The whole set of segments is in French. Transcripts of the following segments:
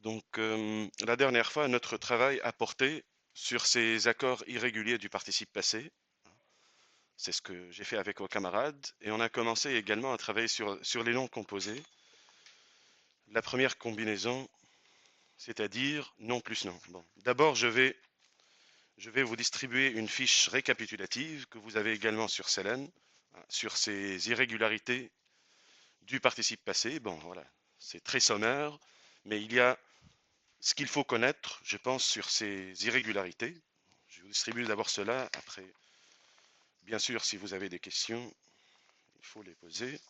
Donc, la dernière fois, notre travail a porté sur ces accords irréguliers du participe passé. C'est ce que j'ai fait avec vos camarades. Et on a commencé également à travailler sur les noms composés. La première combinaison, c'est-à-dire non plus non. Bon, d'abord, je vais vous distribuer une fiche récapitulative que vous avez également sur Selene, sur ces irrégularités du participe passé. Bon, voilà, c'est très sommaire, mais il y a ce qu'il faut connaître, je pense, sur ces irrégularités. Je vous distribue d'abord cela. Après, bien sûr, si vous avez des questions, il faut les poser.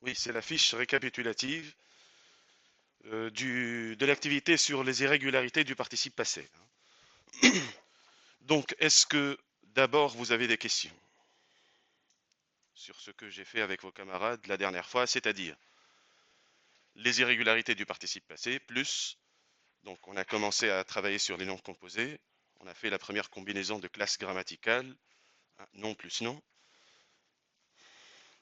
Oui, c'est la fiche récapitulative de l'activité sur les irrégularités du participe passé. Donc, est-ce que d'abord vous avez des questions sur ce que j'ai fait avec vos camarades la dernière fois, c'est-à-dire les irrégularités du participe passé, plus, donc on a commencé à travailler sur les noms composés, on a fait la première combinaison de classes grammaticales, nom plus nom.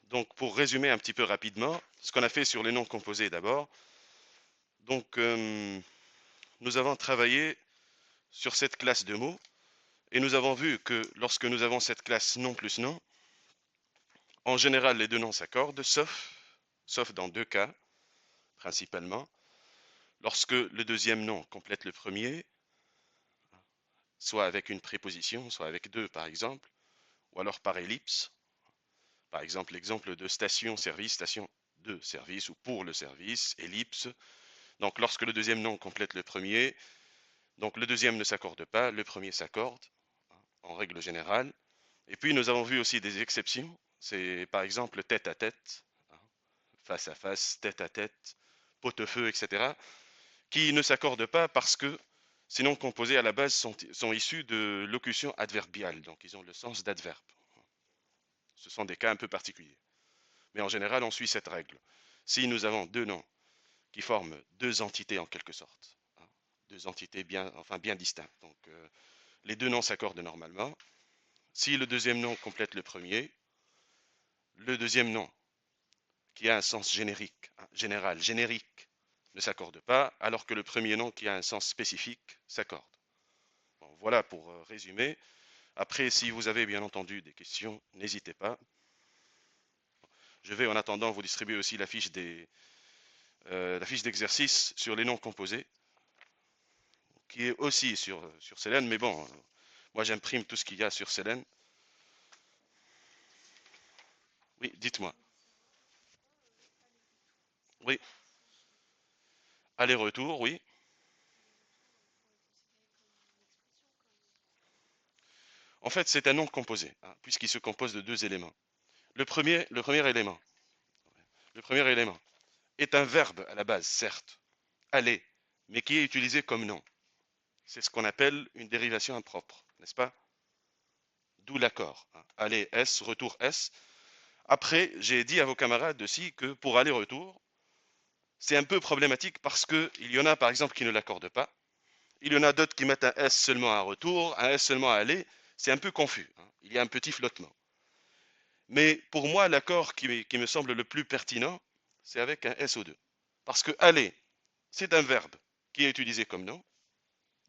Donc pour résumer un petit peu rapidement, ce qu'on a fait sur les noms composés d'abord, donc nous avons travaillé sur cette classe de mots et nous avons vu que lorsque nous avons cette classe nom plus nom, en général les deux noms s'accordent, sauf dans deux cas principalement, lorsque le deuxième nom complète le premier, soit avec une préposition, soit avec deux par exemple, ou alors par ellipse. Par exemple, l'exemple de station-service, station de service ou pour le service, ellipse. Donc lorsque le deuxième nom complète le premier, donc le deuxième ne s'accorde pas, le premier s'accorde, en règle générale. Et puis nous avons vu aussi des exceptions. C'est par exemple tête à tête, face à face, tête à tête, pot-au-feu, etc., qui ne s'accordent pas parce que ces noms composés à la base sont issus de locutions adverbiales, donc ils ont le sens d'adverbe. Ce sont des cas un peu particuliers. Mais en général, on suit cette règle. Si nous avons deux noms qui forment deux entités en quelque sorte, deux entités bien distinctes, donc les deux noms s'accordent normalement. Si le deuxième nom complète le premier, le deuxième nom, qui a un sens générique, général, générique, ne s'accorde pas, alors que le premier nom, qui a un sens spécifique, s'accorde. Bon, voilà pour résumer. Après, si vous avez bien entendu des questions, n'hésitez pas. Je vais en attendant vous distribuer aussi la fiche d'exercice sur les noms composés, qui est aussi sur Selene, mais bon, moi j'imprime tout ce qu'il y a sur Selene. Oui, dites-moi. Oui, aller-retour, oui. En fait, c'est un nom composé, puisqu'il se compose de deux éléments. Le premier élément, est un verbe à la base, certes, aller, mais qui est utilisé comme nom. C'est ce qu'on appelle une dérivation impropre, n'est-ce pas? D'où l'accord. Aller S, retour S. Après, j'ai dit à vos camarades aussi que pour aller-retour, c'est un peu problématique parce qu'il y en a par exemple qui ne l'accordent pas. Il y en a d'autres qui mettent un S seulement à retour, un S seulement à aller. C'est un peu confus. Il y a un petit flottement. Mais pour moi, l'accord qui me semble le plus pertinent, c'est avec un SO2. Parce que aller, c'est un verbe qui est utilisé comme nom,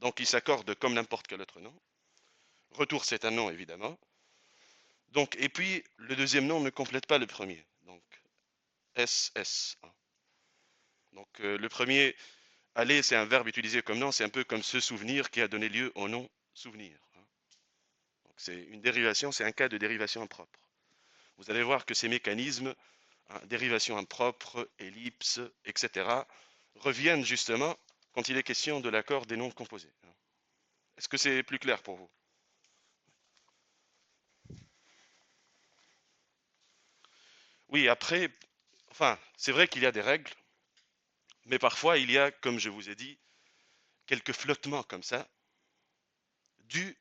donc il s'accorde comme n'importe quel autre nom. Retour, c'est un nom, évidemment. Donc, et puis, le deuxième nom ne complète pas le premier. Donc, SS. Donc, le premier, aller, c'est un verbe utilisé comme nom, c'est un peu comme se souvenir qui a donné lieu au nom souvenir. Donc, c'est une dérivation, c'est un cas de dérivation impropre. Vous allez voir que ces mécanismes, dérivation impropre, ellipse, etc., reviennent justement quand il est question de l'accord des noms composés. Est-ce que c'est plus clair pour vous? Oui, après, enfin, c'est vrai qu'il y a des règles, Mais parfois, il y a, comme je vous ai dit, quelques flottements comme ça, dus,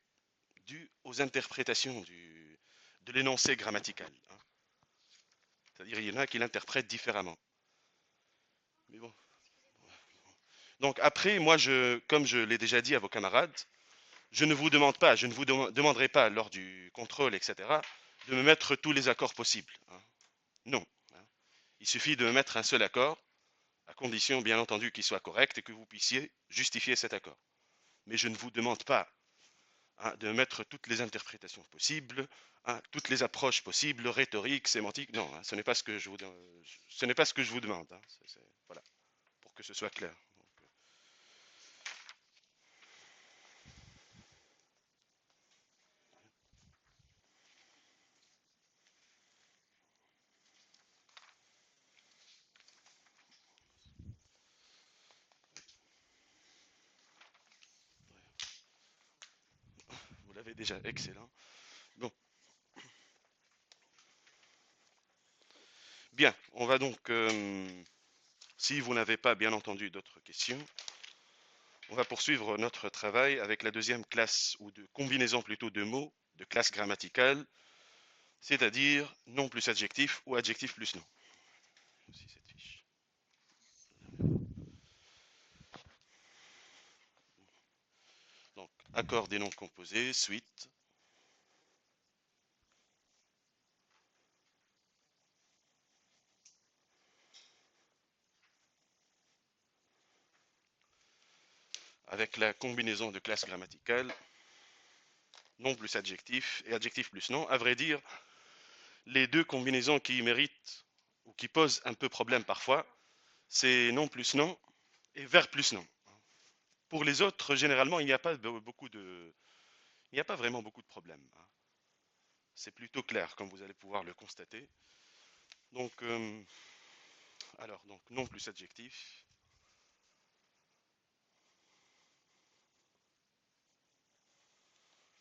dus aux interprétations de l'énoncé grammatical, hein. C'est-à-dire, il y en a qui l'interprètent différemment. Mais bon. Donc après, moi, comme je l'ai déjà dit à vos camarades, je ne vous demande pas, je ne vous demanderai pas lors du contrôle, etc., de me mettre tous les accords possibles, hein. Non, hein. Il suffit de me mettre un seul accord, à condition, bien entendu, qu'il soit correct et que vous puissiez justifier cet accord. Mais je ne vous demande pas, hein, de mettre toutes les interprétations possibles, hein, toutes les approches possibles, rhétorique, sémantique. Non, hein, ce n'est pas ce que je vous, ce n'est pas ce que je vous demande, hein. Voilà, pour que ce soit clair. Vous l'avez déjà, excellent. Bon, bien, on va donc, si vous n'avez pas bien entendu d'autres questions, on va poursuivre notre travail avec la deuxième classe, ou de combinaison plutôt de mots, de classe grammaticale, c'est-à-dire nom plus adjectif ou adjectif plus nom. Aussi cette fiche. Donc, accord des noms composés, suite. Avec la combinaison de classe grammaticale, nom plus adjectif et adjectif plus nom. À vrai dire, les deux combinaisons qui méritent ou qui posent un peu problème parfois, c'est nom plus nom et verbe plus nom. Pour les autres, généralement, il n'y a pas beaucoup de, il n'y a pas vraiment beaucoup de problèmes, hein. C'est plutôt clair, comme vous allez pouvoir le constater. Donc, alors, donc nom plus adjectif.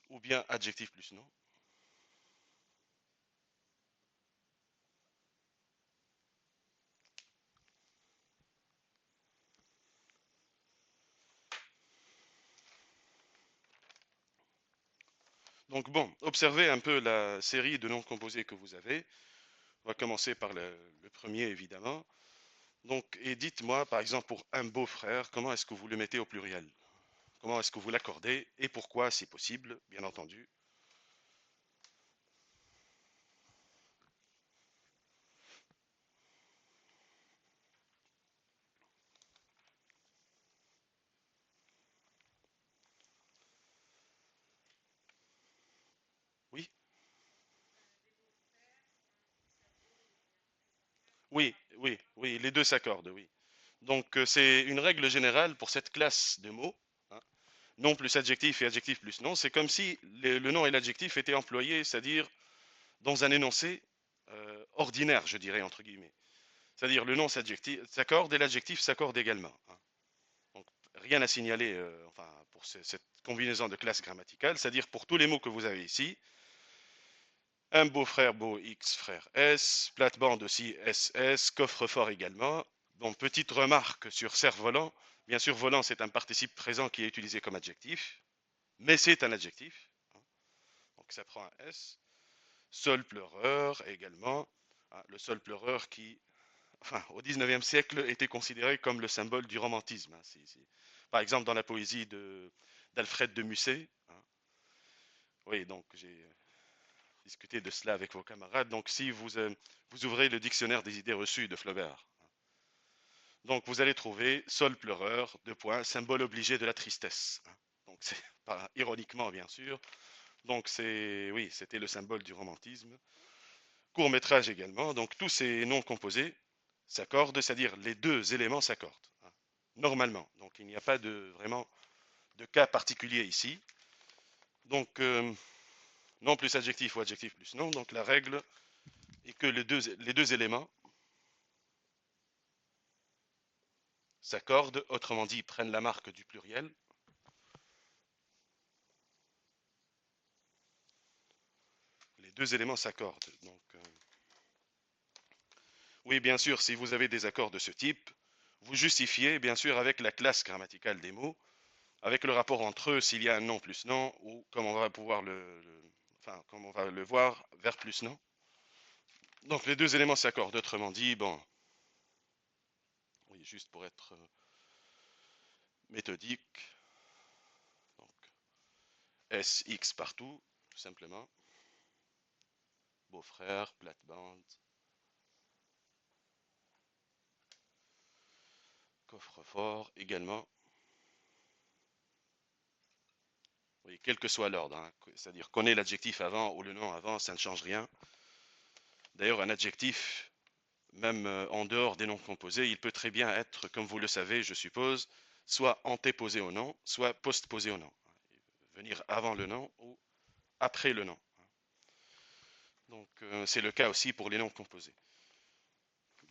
Ou bien adjectif plus nom. Donc bon, observez un peu la série de noms composés que vous avez. On va commencer par le premier, évidemment. Donc, et dites-moi, par exemple, pour un beau-frère, comment est-ce que vous le mettez au pluriel? Comment est-ce que vous l'accordez et pourquoi, si possible, bien entendu. Oui, oui, oui, oui, les deux s'accordent, oui. Donc, c'est une règle générale pour cette classe de mots, hein. Nom plus adjectif et adjectif plus nom. C'est comme si le nom et l'adjectif étaient employés, c'est-à-dire dans un énoncé ordinaire, je dirais, entre guillemets. C'est-à-dire le nom s'accorde et l'adjectif s'accorde également, hein. Donc, rien à signaler, enfin, pour cette combinaison de classes grammaticales, c'est-à-dire pour tous les mots que vous avez ici. Un beau-frère beau X frère S, plate-bande aussi SS, coffre-fort également. Donc, petite remarque sur cerf-volant. Bien sûr, volant, c'est un participe présent qui est utilisé comme adjectif, mais c'est un adjectif, hein. Donc, ça prend un S. Sol pleureur également, hein. Le sol pleureur qui, enfin, au 19e siècle, était considéré comme le symbole du romantisme, hein. Par exemple, dans la poésie d'Alfred de Musset, hein. Oui, donc j'ai discuté de cela avec vos camarades. Donc, si vous ouvrez le dictionnaire des idées reçues de Flaubert, hein, donc vous allez trouver sol pleureur, deux points, symbole obligé de la tristesse, hein. Donc, c'est pas ironiquement, bien sûr. Donc, oui, c'était le symbole du romantisme. Court métrage également. Donc, tous ces noms composés s'accordent, c'est-à-dire les deux éléments s'accordent, hein, normalement. Donc, il n'y a pas vraiment de cas particulier ici. Donc, nom plus adjectif ou adjectif plus nom. Donc, la règle est que les deux éléments s'accordent, autrement dit, prennent la marque du pluriel. Les deux éléments s'accordent. Donc, oui, bien sûr, si vous avez des accords de ce type, vous justifiez bien sûr avec la classe grammaticale des mots, avec le rapport entre eux s'il y a un nom plus nom, ou comme on va pouvoir enfin, comme on va le voir, verbe plus nom. Donc les deux éléments s'accordent. Autrement dit, bon, oui, juste pour être méthodique, donc SX partout, tout simplement. Beau-frère, plate-bande, coffre-fort également. Oui, quel que soit l'ordre, hein, c'est-à-dire qu'on ait l'adjectif avant ou le nom avant, ça ne change rien. D'ailleurs, un adjectif, même en dehors des noms composés, il peut très bien être, comme vous le savez, je suppose, soit antéposé au nom, soit postposé au nom. Venir avant le nom ou après le nom. Donc, c'est le cas aussi pour les noms composés.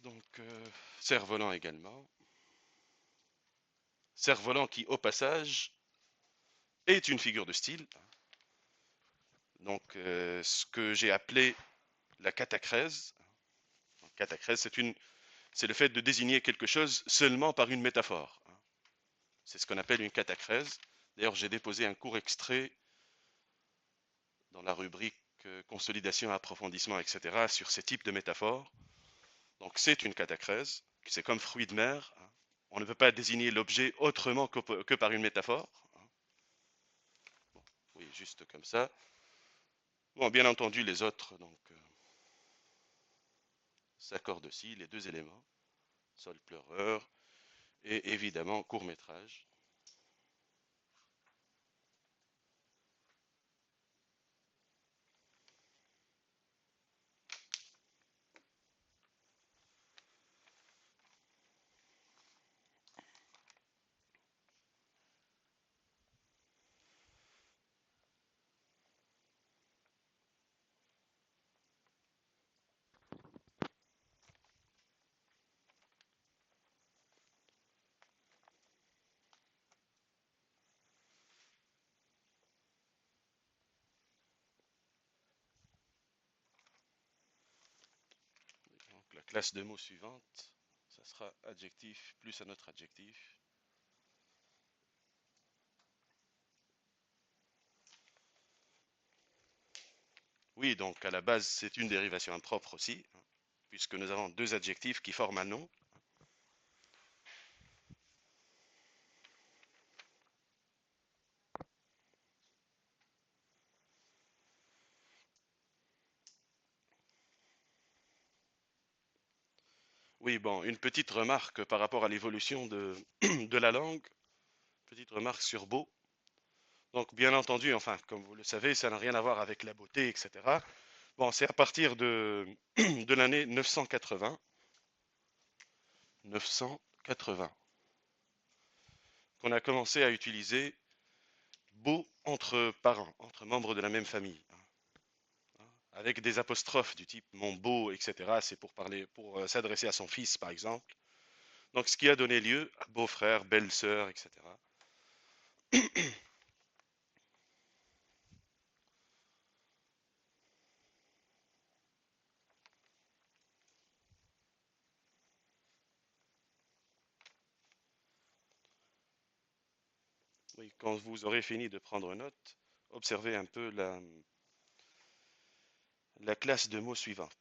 Donc, cerf-volant également. Cerf-volant qui, au passage, est une figure de style. Donc, ce que j'ai appelé la catachrèse. Catachrèse, c'est le fait de désigner quelque chose seulement par une métaphore. C'est ce qu'on appelle une catachrèse. D'ailleurs, j'ai déposé un court extrait dans la rubrique consolidation, approfondissement, etc. sur ces types de métaphores. Donc, c'est une catachrèse. C'est comme fruit de mer. On ne peut pas désigner l'objet autrement que par une métaphore. Bon, oui, juste comme ça. Bon, bien entendu, les autres donc s'accordent aussi, les deux éléments. Sol pleureur et évidemment court métrage. Donc la classe de mots suivante, ça sera adjectif plus un autre adjectif. Oui, donc à la base, c'est une dérivation impropre aussi, puisque nous avons deux adjectifs qui forment un nom. Oui, bon, une petite remarque par rapport à l'évolution de la langue, petite remarque sur beau. Donc, bien entendu, enfin, comme vous le savez, ça n'a rien à voir avec la beauté, etc. Bon, c'est à partir de l'année 980, 980, qu'on a commencé à utiliser beau entre parents, entre membres de la même famille, avec des apostrophes du type mon beau, etc. C'est pour parler, pour s'adresser à son fils, par exemple. Donc, ce qui a donné lieu à beau-frère, belle-sœur, etc. Oui, quand vous aurez fini de prendre note, observez un peu la classe de mots suivante.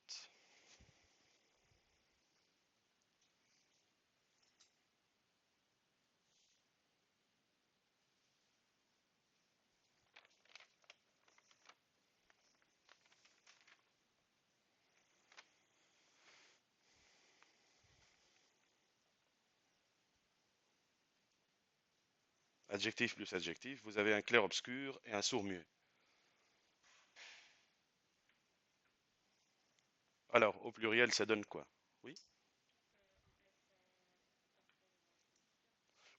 Adjectif plus adjectif, vous avez un clair-obscur et un sourd-muet. Alors, au pluriel, ça donne quoi? Oui?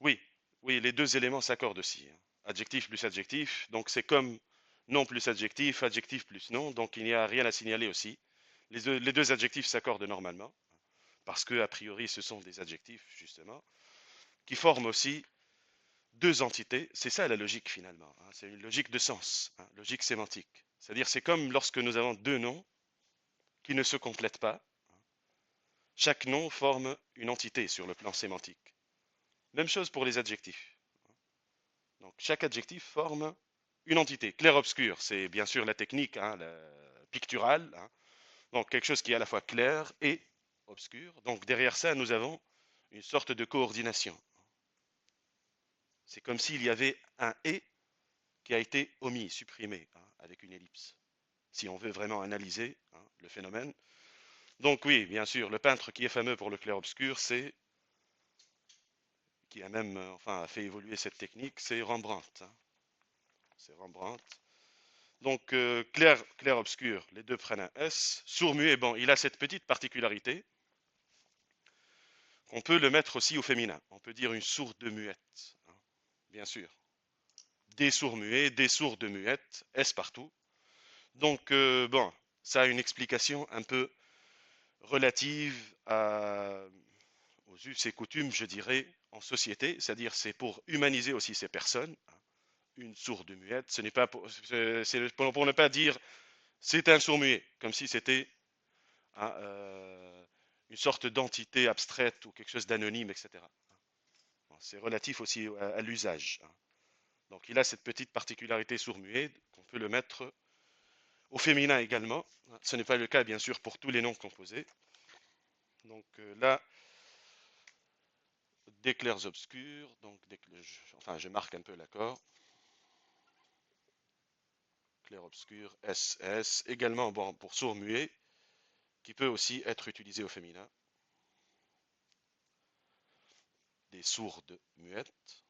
Oui, oui, les deux éléments s'accordent aussi, hein. Adjectif plus adjectif, donc c'est comme nom plus adjectif, adjectif plus nom, donc il n'y a rien à signaler aussi. Les deux adjectifs s'accordent normalement, parce que, a priori, ce sont des adjectifs, justement, qui forment aussi deux entités. C'est ça la logique, finalement, hein. C'est une logique de sens, hein, logique sémantique. C'est-à-dire, c'est comme lorsque nous avons deux noms qui ne se complètent pas. chaque nom forme une entité sur le plan sémantique. Même chose pour les adjectifs. Donc chaque adjectif forme une entité. Clair-obscur, c'est bien sûr la technique hein, picturale. Hein. Donc quelque chose qui est à la fois clair et obscur. Donc derrière ça, nous avons une sorte de coordination. C'est comme s'il y avait un et qui a été omis, supprimé, hein, avec une ellipse, si on veut vraiment analyser hein, le phénomène. Donc oui, bien sûr, le peintre qui est fameux pour le clair-obscur, c'est, qui a même enfin, a fait évoluer cette technique, c'est Rembrandt. Hein. C'est Rembrandt. Donc clair-obscur, les deux prennent un S. Sourd-muet, bon, il a cette petite particularité qu'on peut le mettre aussi au féminin. On peut dire une sourde muette, hein, bien sûr. Des sourds-muets, des sourdes muettes, S partout. Donc bon, ça a une explication un peu relative aux us et coutumes, je dirais, en société, c'est-à-dire c'est pour humaniser aussi ces personnes. Une sourde muette, ce n'est pas c'est pour ne pas dire c'est un sourd muet, comme si c'était hein, une sorte d'entité abstraite ou quelque chose d'anonyme, etc. C'est relatif aussi à l'usage. Hein. Donc il a cette petite particularité sourd-muet qu'on peut le mettre au féminin également. Ce n'est pas le cas bien sûr pour tous les noms composés. Donc là, des clairs obscurs, donc enfin je marque un peu l'accord. Clair obscur, SS, également bon, pour sourd-muet, qui peut aussi être utilisé au féminin. Des sourdes muettes.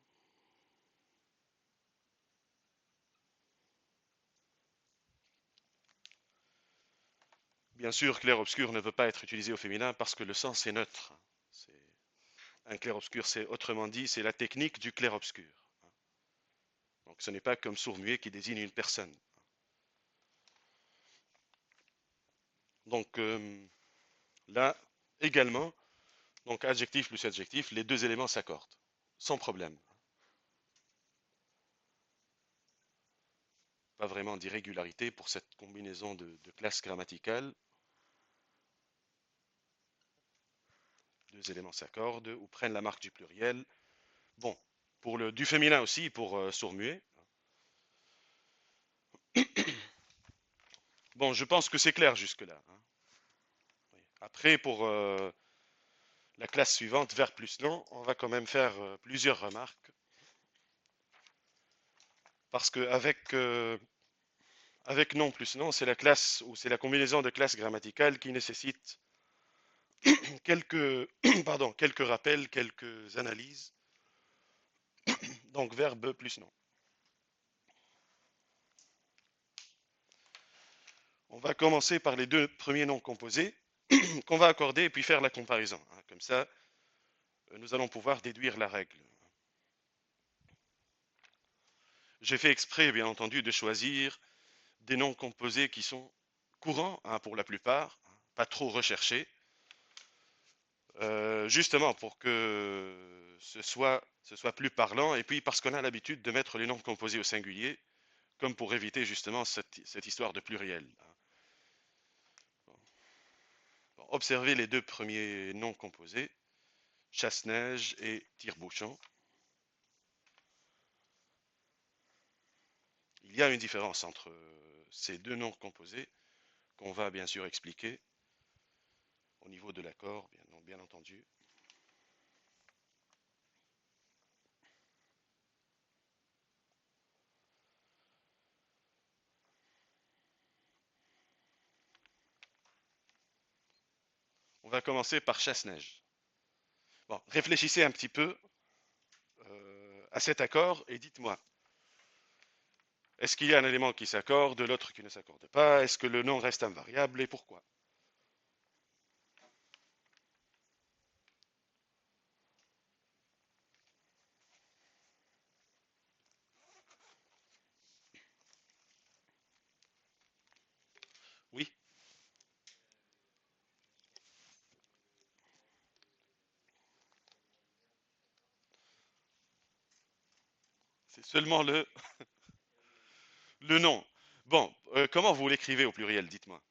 Bien sûr, clair-obscur ne peut pas être utilisé au féminin parce que le sens est neutre. Un clair-obscur, c'est autrement dit, c'est la technique du clair-obscur. Donc ce n'est pas comme sourd-muet qui désigne une personne. Donc là, également, donc adjectif plus adjectif, les deux éléments s'accordent, sans problème. Pas vraiment d'irrégularité pour cette combinaison de classes grammaticales. Deux éléments s'accordent ou prennent la marque du pluriel. Bon, pour du féminin aussi, pour sourd-muet. Bon, je pense que c'est clair jusque-là. Hein. Oui. Après, pour la classe suivante, vers plus non, on va quand même faire plusieurs remarques. Parce qu'avec avec non plus non, c'est la classe ou c'est la combinaison de classes grammaticales qui nécessite quelques, pardon, quelques rappels, quelques analyses. Donc verbe plus non. On va commencer par les deux premiers noms composés qu'on va accorder et puis faire la comparaison. Hein. Comme ça, nous allons pouvoir déduire la règle. J'ai fait exprès, bien entendu, de choisir des noms composés qui sont courants hein, pour la plupart, pas trop recherchés, justement pour que ce soit plus parlant, et puis parce qu'on a l'habitude de mettre les noms composés au singulier, comme pour éviter justement cette histoire de pluriel. Bon, observez les deux premiers noms composés, chasse-neige et tire-bouchon. Il y a une différence entre ces deux noms composés qu'on va bien sûr expliquer au niveau de l'accord, bien entendu. On va commencer par chasse-neige. Bon, réfléchissez un petit peu à cet accord et dites-moi, est-ce qu'il y a un élément qui s'accorde, l'autre qui ne s'accorde pas? Est-ce que le nom reste invariable et pourquoi? Oui, c'est seulement le nom. Bon, comment vous l'écrivez au pluriel, dites-moi.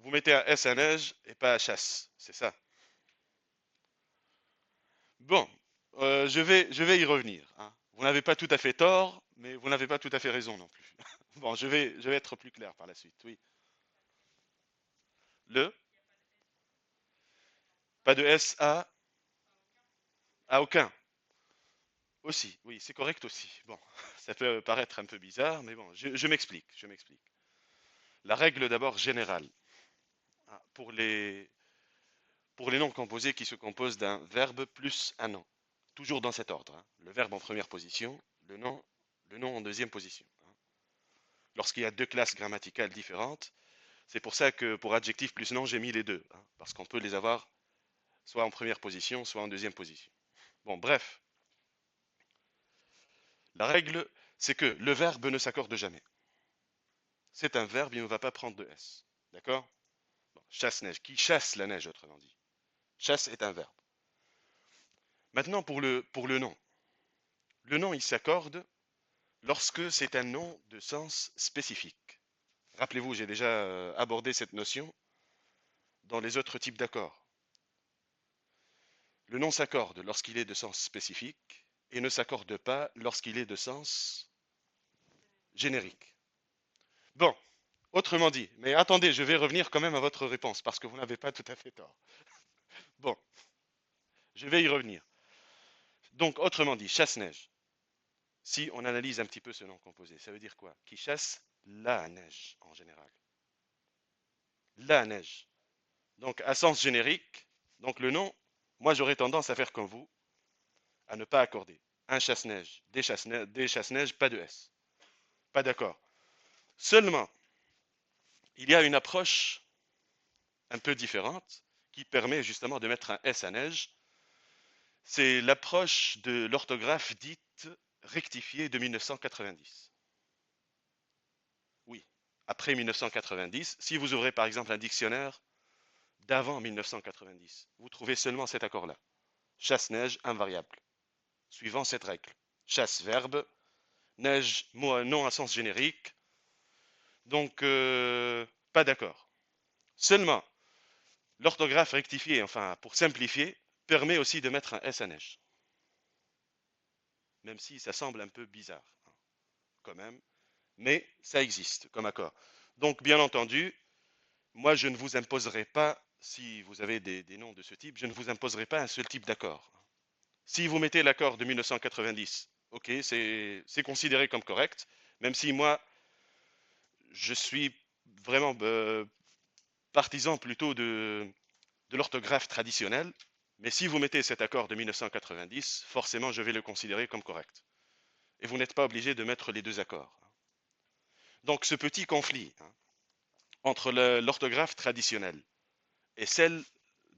vous mettez un S à neige et pas à chasse, c'est ça. Bon, je vais y revenir, hein. Vous n'avez pas tout à fait tort, mais vous n'avez pas tout à fait raison non plus. Bon, je vais être plus clair par la suite, oui. Le, pas de S à aucun. Aussi, oui, c'est correct aussi. Bon, ça peut paraître un peu bizarre, mais bon, je m'explique, je m'explique. La règle d'abord générale, hein, pour les noms composés qui se composent d'un verbe plus un nom. Toujours dans cet ordre, hein. Le verbe en première position, le nom, le nom en deuxième position, hein. Lorsqu'il y a deux classes grammaticales différentes, c'est pour ça que pour adjectif plus nom, j'ai mis les deux, hein, parce qu'on peut les avoir soit en première position, soit en deuxième position. Bon, bref, la règle, c'est que le verbe ne s'accorde jamais. C'est un verbe, il ne va pas prendre de S. D'accord? Bon, chasse-neige. Qui chasse la neige, autrement dit. Chasse est un verbe. Maintenant, pour le nom. Le nom, il s'accorde lorsque c'est un nom de sens spécifique. Rappelez-vous, j'ai déjà abordé cette notion dans les autres types d'accords. Le nom s'accorde lorsqu'il est de sens spécifique et ne s'accorde pas lorsqu'il est de sens générique. Bon, autrement dit, mais attendez, je vais revenir quand même à votre réponse parce que vous n'avez pas tout à fait tort. Bon, je vais y revenir. Donc, autrement dit, chasse-neige. Si on analyse un petit peu ce nom composé, ça veut dire quoi? Qui chasse la neige en général. La neige. Donc, à sens générique, donc le nom, moi j'aurais tendance à faire comme vous, à ne pas accorder. Un chasse-neige, des chasse-neige, pas de S. Pas d'accord. Seulement, il y a une approche un peu différente qui permet justement de mettre un S à neige. C'est l'approche de l'orthographe dite rectifiée de 1990. Oui, après 1990, si vous ouvrez par exemple un dictionnaire d'avant 1990, vous trouvez seulement cet accord-là. Chasse-neige invariable. Suivant cette règle. Chasse verbe, neige mot nom à sens générique. Donc, pas d'accord. Seulement, l'orthographe rectifiée, enfin pour simplifier, permet aussi de mettre un S à neige. Même si ça semble un peu bizarre, hein, quand même. Mais ça existe comme accord. Donc, bien entendu, moi, je ne vous imposerai pas, si vous avez des noms de ce type, je ne vous imposerai pas un seul type d'accord. Si vous mettez l'accord de 1990, ok, c'est considéré comme correct, même si moi, je suis vraiment partisan plutôt de l'orthographe traditionnelle, mais si vous mettez cet accord de 1990, forcément, je vais le considérer comme correct. Et vous n'êtes pas obligé de mettre les deux accords. Donc, ce petit conflit, hein, entre l'orthographe traditionnelle et celle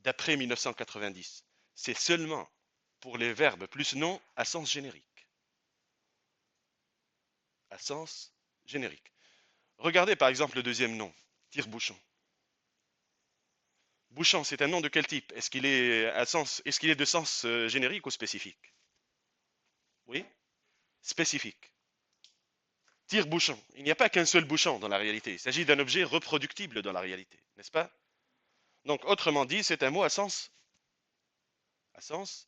d'après 1990, c'est seulement pour les verbes plus nom à sens générique. À sens générique. Regardez par exemple le deuxième nom, tire-bouchon. Bouchon, c'est un nom de quel type? Est-ce qu'il est de sens générique ou spécifique? Oui, spécifique. Tire-bouchon. Il n'y a pas qu'un seul bouchon dans la réalité. Il s'agit d'un objet reproductible dans la réalité, n'est-ce pas? Donc, autrement dit, c'est un mot à sens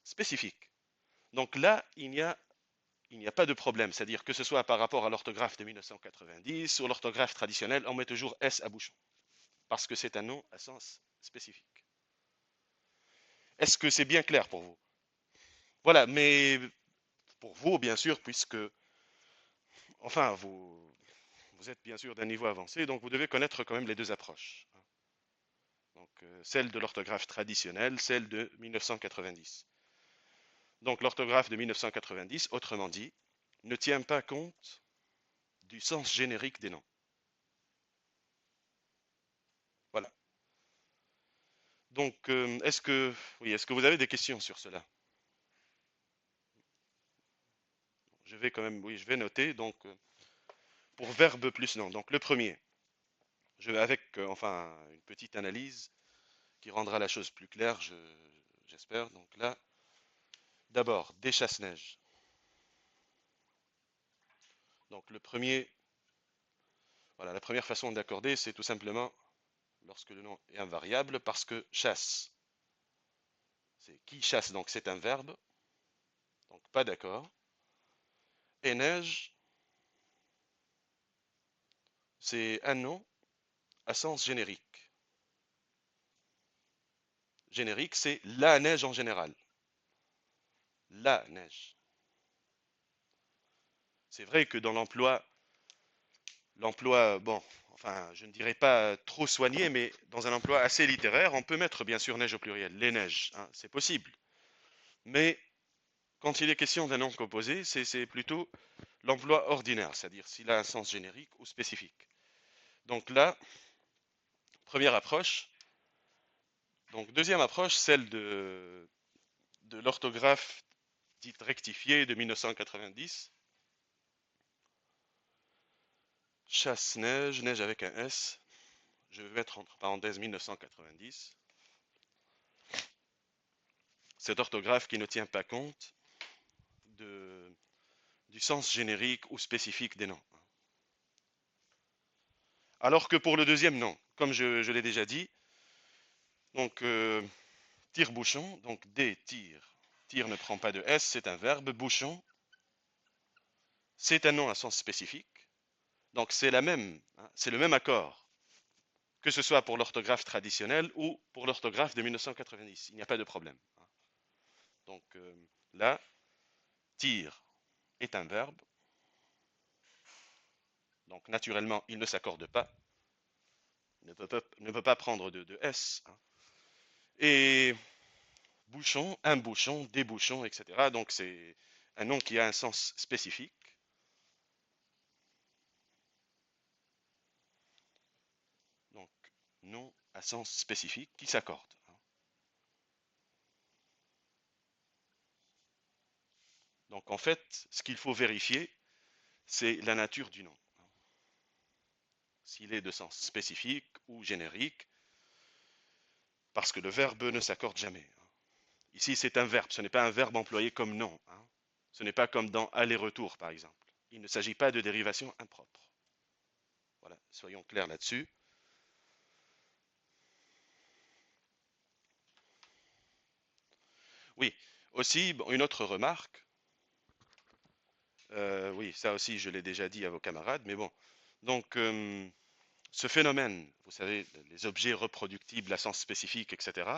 spécifique. Donc là, il n'y a pas de problème. C'est-à-dire que ce soit par rapport à l'orthographe de 1990 ou l'orthographe traditionnelle, on met toujours S à bouchon. Parce que c'est un nom à sens spécifique. Est-ce que c'est bien clair pour vous? Voilà, mais pour vous, bien sûr, puisque, enfin, vous êtes bien sûr d'un niveau avancé, donc vous devez connaître quand même les deux approches. Donc, celle de l'orthographe traditionnelle, celle de 1990. Donc, l'orthographe de 1990, autrement dit, ne tient pas compte du sens générique des noms. Voilà. Donc, est-ce que vous avez des questions sur cela? Je vais quand même, oui, je vais noter. Donc, pour verbe plus nom. Donc, le premier, je vais avec, enfin, une petite analyse qui rendra la chose plus claire, j'espère. Donc là, d'abord, des chasse-neige. Donc, voilà, la première façon d'accorder, c'est tout simplement lorsque le nom est invariable parce que chasse, c'est qui chasse, donc c'est un verbe, donc pas d'accord. Et neige, c'est un nom à sens générique. Générique, c'est la neige en général. La neige. C'est vrai que dans l'emploi, bon, enfin, je ne dirais pas trop soigné, mais dans un emploi assez littéraire, on peut mettre bien sûr neige au pluriel, les neiges, hein, c'est possible. Mais quand il est question d'un nom composé, c'est plutôt l'emploi ordinaire, c'est-à-dire s'il a un sens générique ou spécifique. Donc là, première approche. Donc deuxième approche, celle de l'orthographe dite rectifiée de 1990. Chasse-neige, neige avec un S. Je vais mettre entre parenthèses 1990. Cette orthographe qui ne tient pas compte de, du sens générique ou spécifique des noms. Alors que pour le deuxième nom, comme je l'ai déjà dit, donc tire-bouchon, donc des tire. Tire ne prend pas de S, c'est un verbe. Bouchon, c'est un nom à sens spécifique. Donc c'est la même, hein, c'est le même accord, que ce soit pour l'orthographe traditionnelle ou pour l'orthographe de 1990. Il n'y a pas de problème. Donc là, tire est un verbe. Donc naturellement, il ne s'accorde pas, ne peut pas prendre de S. Hein. Et bouchon, un bouchon, des bouchons, etc. Donc c'est un nom qui a un sens spécifique. Donc nom à sens spécifique qui s'accorde. Donc en fait, ce qu'il faut vérifier, c'est la nature du nom. S'il est de sens spécifique ou générique, parce que le verbe ne s'accorde jamais. Ici, c'est un verbe, ce n'est pas un verbe employé comme nom. Ce n'est pas comme dans aller-retour, par exemple. Il ne s'agit pas de dérivation impropre. Voilà, soyons clairs là-dessus. Oui, aussi, bon, une autre remarque. Oui, ça aussi, je l'ai déjà dit à vos camarades, mais bon. Donc, ce phénomène, vous savez, les objets reproductibles à sens spécifique, etc.,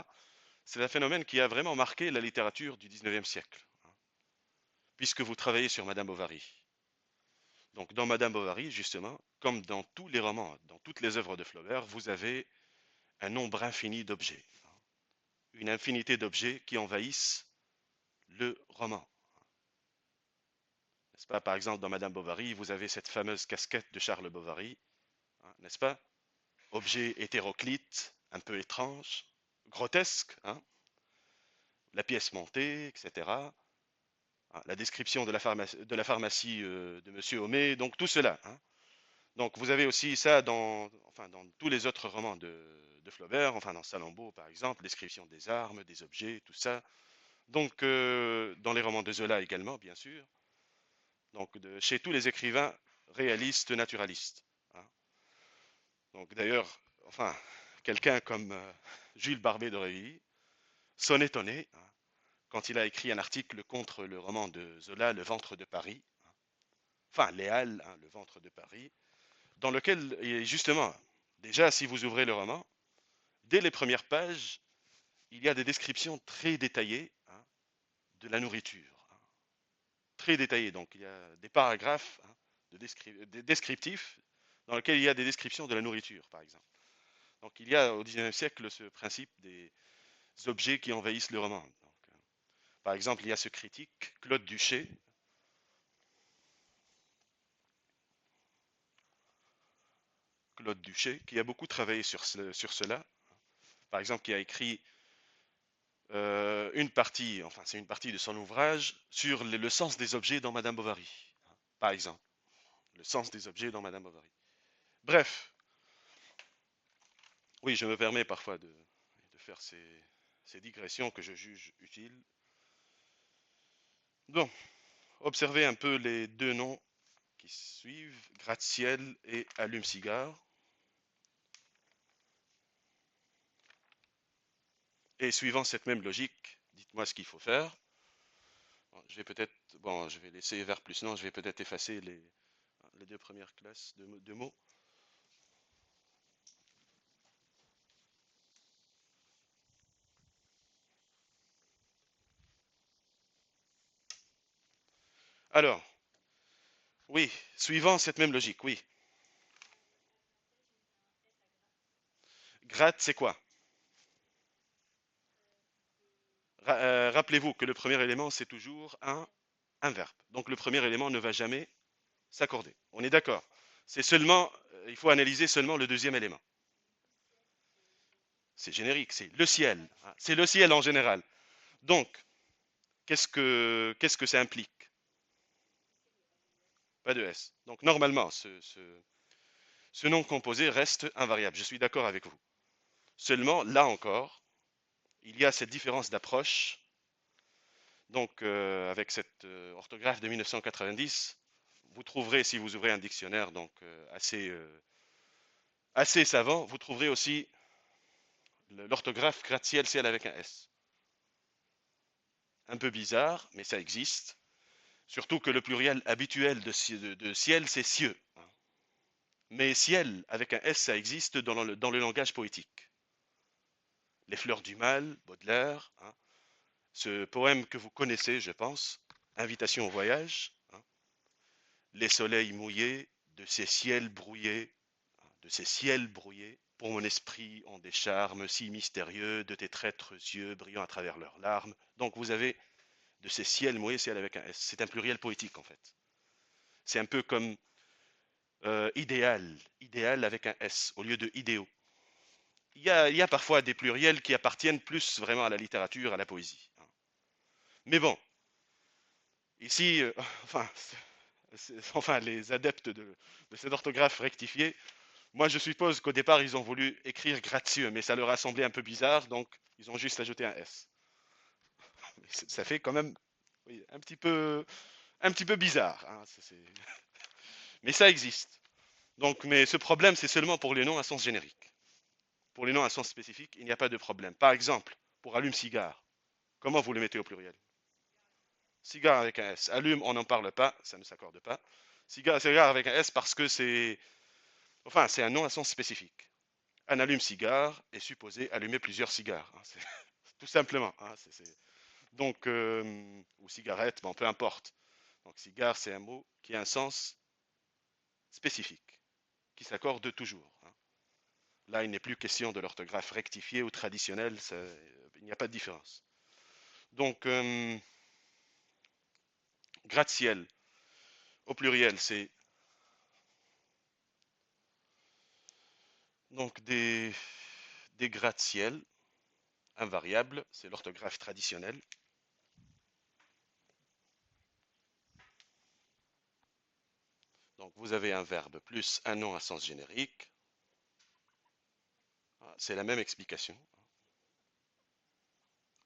c'est un phénomène qui a vraiment marqué la littérature du 19e siècle, puisque vous travaillez sur Madame Bovary. Donc, dans Madame Bovary, justement, comme dans tous les romans, dans toutes les œuvres de Flaubert, vous avez un nombre infini d'objets, une infinité d'objets qui envahissent le roman. N'est-ce pas? Par exemple, dans Madame Bovary, vous avez cette fameuse casquette de Charles Bovary, hein, n'est-ce pas? Objet hétéroclite, un peu étrange, grotesque, hein, la pièce montée, etc. Hein, la description de la pharmacie de Monsieur Homais, donc tout cela. Hein. Donc vous avez aussi ça dans, enfin, dans tous les autres romans de Flaubert, enfin dans Salammbô par exemple, description des armes, des objets, tout ça. Donc dans les romans de Zola également, bien sûr. Donc chez tous les écrivains réalistes, naturalistes. Hein. Donc d'ailleurs, enfin, quelqu'un comme Jules Barbet d'Aurevilly s'en étonnait hein, quand il a écrit un article contre le roman de Zola, Le ventre de Paris, hein. Enfin Les Halles, hein, Le ventre de Paris, dans lequel, et justement, déjà si vous ouvrez le roman, dès les premières pages, il y a des descriptions très détaillées hein, de la nourriture. Hein. Très détaillées, donc il y a des paragraphes hein, des descriptifs dans lesquels il y a des descriptions de la nourriture, par exemple. Donc il y a au XIXe siècle ce principe des objets qui envahissent le roman. Donc, par exemple, il y a ce critique, Claude Duché, qui a beaucoup travaillé sur cela. Par exemple, qui a écrit une partie, enfin c'est une partie de son ouvrage, sur le sens des objets dans Madame Bovary. Par exemple, le sens des objets dans Madame Bovary. Bref, oui, je me permets parfois de faire ces digressions que je juge utiles. Bon, observez un peu les deux noms qui suivent, gratte-ciel et allume-cigare. Et suivant cette même logique, dites-moi ce qu'il faut faire. Bon, je vais peut-être, bon, je vais laisser vers plus non, je vais peut-être effacer les deux premières classes de mots. Alors, oui, suivant cette même logique, oui. Gratte, c'est quoi? Rappelez-vous que le premier élément, c'est toujours un verbe. Donc le premier élément ne va jamais s'accorder. On est d'accord. C'est seulement, il faut analyser seulement le deuxième élément. C'est générique, c'est le ciel, hein. C'est le ciel en général. Donc, qu'est-ce que ça implique? Pas de S. Donc normalement, ce nom composé reste invariable. Je suis d'accord avec vous. Seulement, là encore, il y a cette différence d'approche. Donc, avec cette orthographe de 1990, vous trouverez, si vous ouvrez un dictionnaire donc assez savant, vous trouverez aussi l'orthographe gratte-ciel, ciel avec un S. Un peu bizarre, mais ça existe. Surtout que le pluriel habituel de ciel, c'est cieux, hein. Mais ciel avec un S, ça existe dans le langage poétique. Les fleurs du mal, Baudelaire, hein. Ce poème que vous connaissez, je pense, Invitation au voyage, hein. Les soleils mouillés de ces ciels brouillés, hein, de ces ciels brouillés, pour mon esprit ont des charmes si mystérieux, de tes traîtres yeux brillant à travers leurs larmes. Donc vous avez de ces ciels mouillés, ciel avec un S. C'est un pluriel poétique en fait. C'est un peu comme idéal, idéal avec un S au lieu de idéaux. Il y a parfois des pluriels qui appartiennent plus vraiment à la littérature, à la poésie, hein. Mais bon, ici, enfin, enfin, les adeptes de cette orthographe rectifiée, moi je suppose qu'au départ ils ont voulu écrire gracieux, mais ça leur a semblé un peu bizarre, donc ils ont juste ajouté un S. Ça fait quand même oui, un petit peu bizarre, hein, mais ça existe. Donc, mais ce problème, c'est seulement pour les noms à sens générique. Pour les noms à sens spécifique, il n'y a pas de problème. Par exemple, pour allume-cigare, comment vous le mettez au pluriel? Cigare avec un S. Allume, on n'en parle pas, ça ne s'accorde pas. Cigare avec un S parce que c'est un nom à sens spécifique. Un allume-cigare est supposé allumer plusieurs cigares, hein, tout simplement, hein, donc, ou cigarette, bon, peu importe. Donc, cigare, c'est un mot qui a un sens spécifique, qui s'accorde toujours, hein. Là, il n'est plus question de l'orthographe rectifiée ou traditionnelle, il n'y a pas de différence. Donc, gratte-ciel, au pluriel, c'est donc des gratte-ciel invariables, c'est l'orthographe traditionnelle. Donc, vous avez un verbe plus un nom à sens générique. C'est la même explication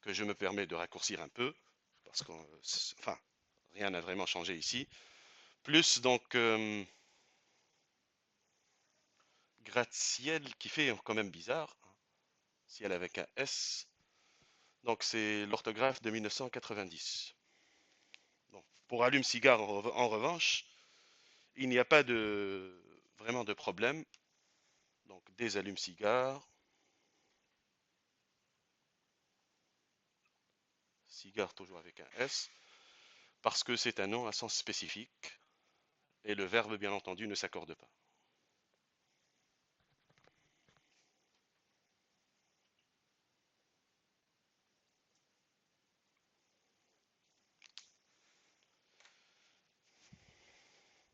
que je me permets de raccourcir un peu, parce que, enfin, rien n'a vraiment changé ici. Plus donc gratte-ciel qui fait quand même bizarre, hein, ciel avec un S. Donc c'est l'orthographe de 1990. Donc, pour allume-cigare en revanche, il n'y a pas vraiment de problème. Donc des allumes-cigares, cigare toujours avec un S, parce que c'est un nom à sens spécifique et le verbe bien entendu ne s'accorde pas.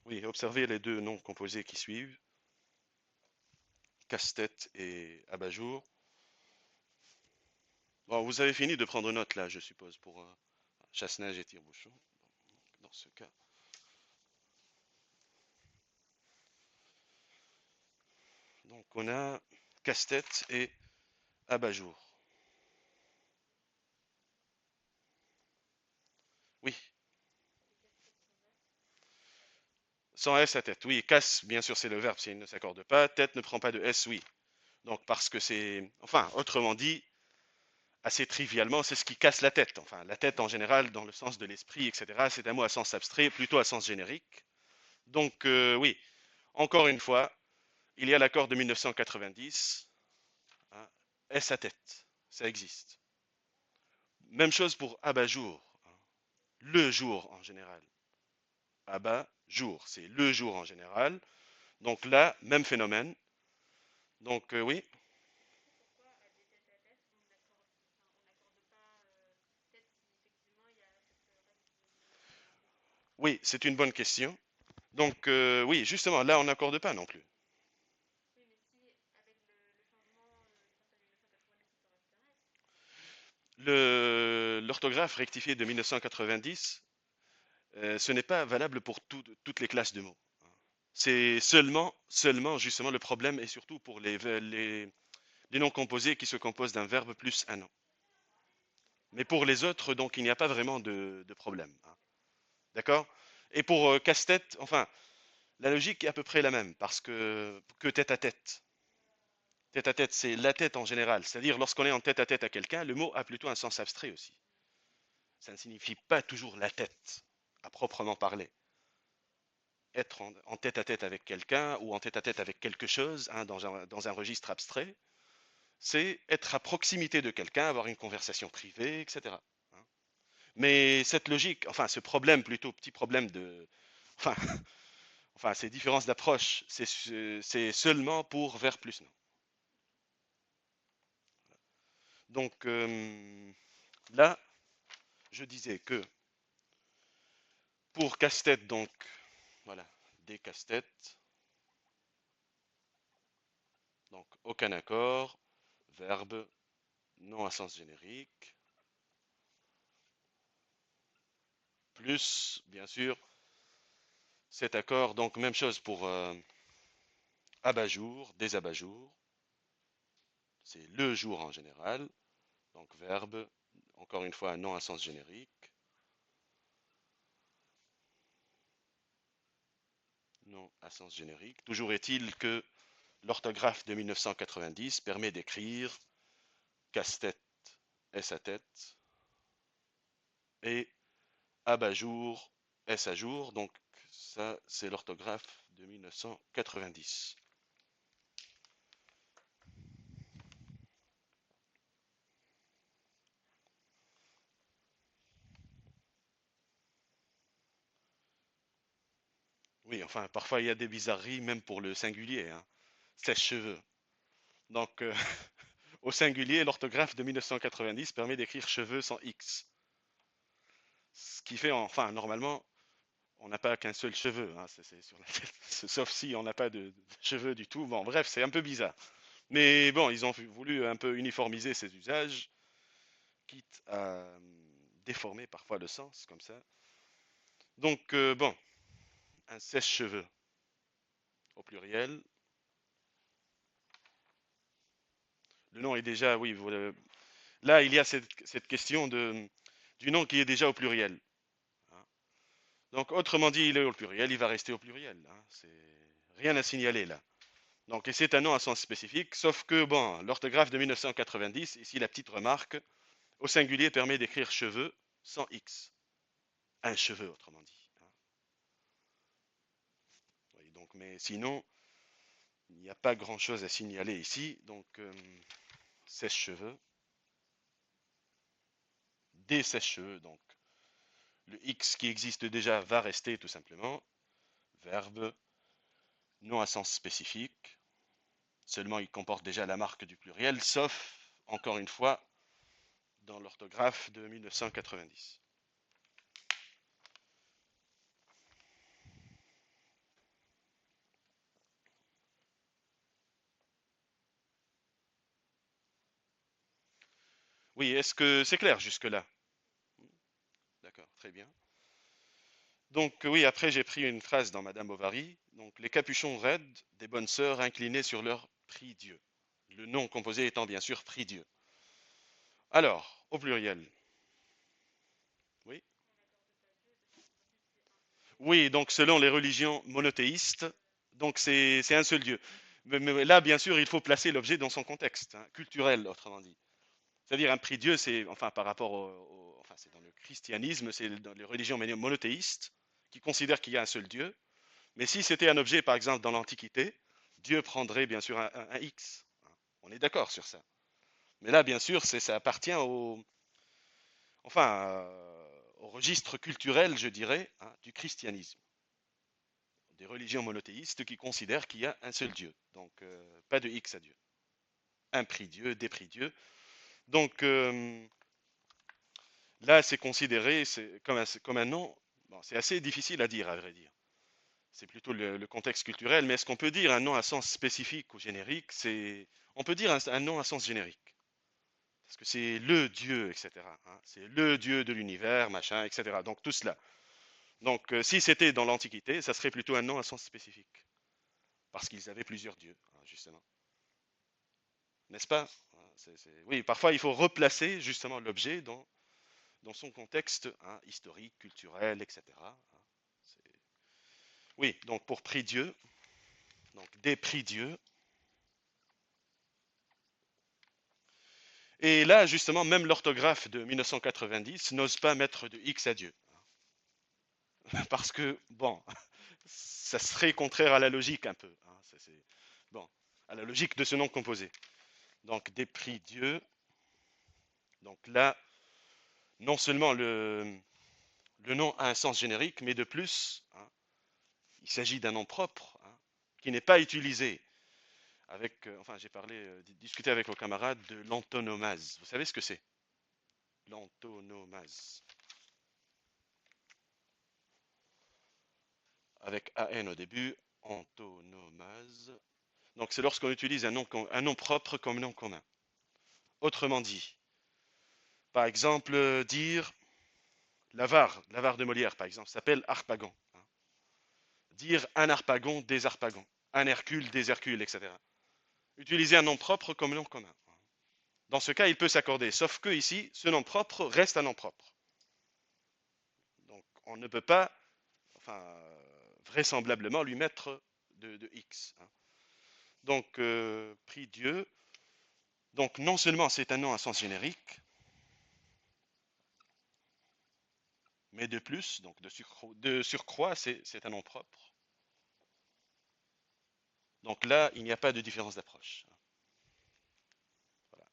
Oui, observez les deux noms composés qui suivent, casse-tête et abat-jour. Bon, vous avez fini de prendre note là, je suppose, pour chasse-neige et tire-bouchon, dans ce cas. Donc on a casse-tête et abat-jour. Oui, sans S à tête. Oui, casse, bien sûr, c'est le verbe s'il ne s'accorde pas. Tête ne prend pas de S, oui. Donc parce que c'est... Enfin, autrement dit, assez trivialement, c'est ce qui casse la tête. Enfin, la tête en général, dans le sens de l'esprit, etc. C'est un mot à sens abstrait, plutôt à sens générique. Donc, oui, encore une fois, il y a l'accord de 1990. Hein, est-ce à tête? Ça existe. Même chose pour abat-jour. Hein, le jour en général. Abat-jour, c'est le jour en général. Donc là, même phénomène. Donc, oui. Oui, c'est une bonne question. Donc, oui, justement, là, on n'accorde pas non plus. L'orthographe rectifiée de 1990, ce n'est pas valable pour toutes les classes de mots. C'est seulement, justement, le problème est surtout pour les noms composés qui se composent d'un verbe plus un nom. Mais pour les autres, donc, il n'y a pas vraiment de problème. Hein. D'accord? Et pour casse-tête, enfin, la logique est à peu près la même, parce que tête à tête. Tête à tête, c'est la tête en général. C'est-à-dire, lorsqu'on est en tête à tête à quelqu'un, le mot a plutôt un sens abstrait aussi. Ça ne signifie pas toujours la tête, à proprement parler. Être en tête à tête avec quelqu'un ou en tête à tête avec quelque chose, hein, dans un registre abstrait, c'est être à proximité de quelqu'un, avoir une conversation privée, etc. Hein. Mais cette logique, enfin ce problème plutôt, petit problème de... Enfin, enfin ces différences d'approche, c'est seulement pour vers plus non. Donc là, je disais que pour casse-tête, donc, voilà, des casse-têtes, donc aucun accord, verbe, non à sens générique, plus, bien sûr, cet accord, donc même chose pour abat-jour, des abat-jours, c'est le jour en général, donc verbe, encore une fois, un nom à sens générique, non à sens générique. Toujours est-il que l'orthographe de 1990 permet d'écrire casse-tête, S à tête, et abat-jour, S à jour, donc ça c'est l'orthographe de 1990. Oui, enfin, parfois il y a des bizarreries, même pour le singulier, hein. Sèche-cheveux. Donc, au singulier, l'orthographe de 1990 permet d'écrire cheveux sans X. Ce qui fait, enfin, normalement, on n'a pas qu'un seul cheveu, hein, c'est sur la tête, sauf si on n'a pas de cheveux du tout. Bon, bref, c'est un peu bizarre. Mais bon, ils ont voulu un peu uniformiser ces usages, quitte à déformer parfois le sens, comme ça. Donc, bon, un sèche-cheveux au pluriel. Le nom est déjà, oui, là, il y a cette question du nom qui est déjà au pluriel. Hein. Donc, autrement dit, il est au pluriel, il va rester au pluriel. Hein. C'est rien à signaler là. Donc, et c'est un nom à sens spécifique, sauf que, bon, l'orthographe de 1990, ici la petite remarque, au singulier permet d'écrire cheveux sans X. Un cheveu, autrement dit. Hein. Oui, donc, mais sinon, il n'y a pas grand-chose à signaler ici. Donc, sèche-cheveux, des sèche-cheveux, donc le X qui existe déjà va rester tout simplement. Verbe, non à sens spécifique. Seulement, il comporte déjà la marque du pluriel, sauf, encore une fois, dans l'orthographe de 1990. Oui, est-ce que c'est clair jusque-là? D'accord, très bien. Donc oui, après j'ai pris une phrase dans Madame Bovary. Donc les capuchons raides des bonnes sœurs inclinées sur leur prie-dieu. Le nom composé étant bien sûr prie-dieu. Alors, au pluriel. Oui. Oui, donc selon les religions monothéistes, donc c'est un seul Dieu. Mais là, bien sûr, il faut placer l'objet dans son contexte, hein, culturel, autrement dit. C'est-à-dire un prie-dieu, c'est, enfin, par rapport enfin, c'est dans le christianisme, c'est dans les religions monothéistes qui considèrent qu'il y a un seul Dieu. Mais si c'était un objet, par exemple, dans l'Antiquité, Dieu prendrait bien sûr un X. On est d'accord sur ça. Mais là, bien sûr, ça appartient enfin, au registre culturel, je dirais, hein, du christianisme. Des religions monothéistes qui considèrent qu'il y a un seul Dieu. Donc, pas de X à Dieu. Un prie-dieu, des prie-dieux. Donc, là, c'est considéré comme un nom. Bon, c'est assez difficile à dire, à vrai dire. C'est plutôt le contexte culturel. Mais est-ce qu'on peut dire un nom à sens spécifique ou générique? On peut dire un nom à sens générique. Parce que c'est le Dieu, etc. Hein. C'est le Dieu de l'univers, machin, etc. Donc tout cela. Donc si c'était dans l'Antiquité, ça serait plutôt un nom à sens spécifique. Parce qu'ils avaient plusieurs dieux, hein, justement. N'est-ce pas? Oui, parfois il faut replacer justement l'objet dans son contexte hein, historique, culturel, etc. Hein. Oui, donc pour prie Dieu, donc des prix Dieu. Et là, justement, même l'orthographe de 1990 n'ose pas mettre de X à Dieu. Parce que, bon, ça serait contraire à la logique un peu. Hein, bon, à la logique de ce nom composé. Donc, des prix Dieu. Donc là, non seulement le nom a un sens générique, mais de plus, hein, il s'agit d'un nom propre hein, qui n'est pas utilisé avec, enfin, j'ai discuté avec vos camarades de l'antonomase. Vous savez ce que c'est? L'antonomase. Avec AN au début, antonomase. Donc c'est lorsqu'on utilise un nom propre comme nom commun. Autrement dit, par exemple, dire l'avare de Molière, par exemple, s'appelle Harpagon. Hein. Dire un Harpagon, des Harpagons, un Hercule, des Hercules, etc. Utiliser un nom propre comme nom commun. Dans ce cas, il peut s'accorder, sauf que ici, ce nom propre reste un nom propre. Donc on ne peut pas, enfin, vraisemblablement lui mettre de X. Hein. Donc, prie Dieu. Donc non seulement c'est un nom à sens générique, mais de plus, donc de surcroît, c'est un nom propre. Donc là, il n'y a pas de différence d'approche. Voilà.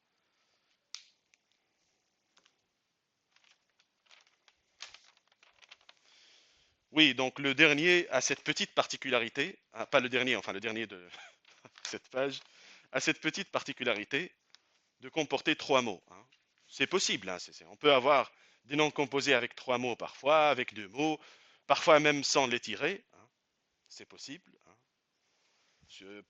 Oui, donc le dernier a cette petite particularité, hein, pas le dernier, enfin le dernier de cette page, a cette petite particularité de comporter trois mots. Hein. C'est possible, hein, on peut avoir des noms composés avec trois mots parfois, avec deux mots, parfois même sans les tirer. Hein. C'est possible. Hein.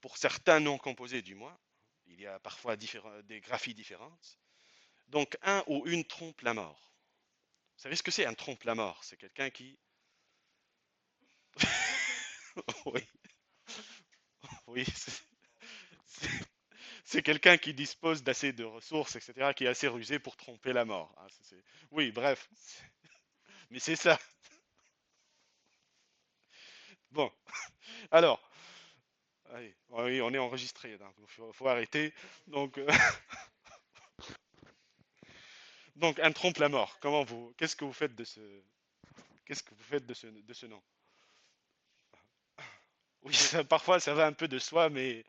Pour certains noms composés du moins, il y a parfois des graphies différentes. Donc un ou une trompe la mort. Vous savez ce que c'est un trompe la mort? C'est quelqu'un qui... oui, oui, c'est quelqu'un qui dispose d'assez de ressources, etc., qui est assez rusé pour tromper la mort. Hein, oui, bref. Mais c'est ça. Bon, alors, allez, oui, on est enregistré, donc faut arrêter. Donc, donc un trompe la mort. Qu'est-ce que vous faites qu'est-ce que vous faites de ce nom? Oui, parfois ça va un peu de soi, mais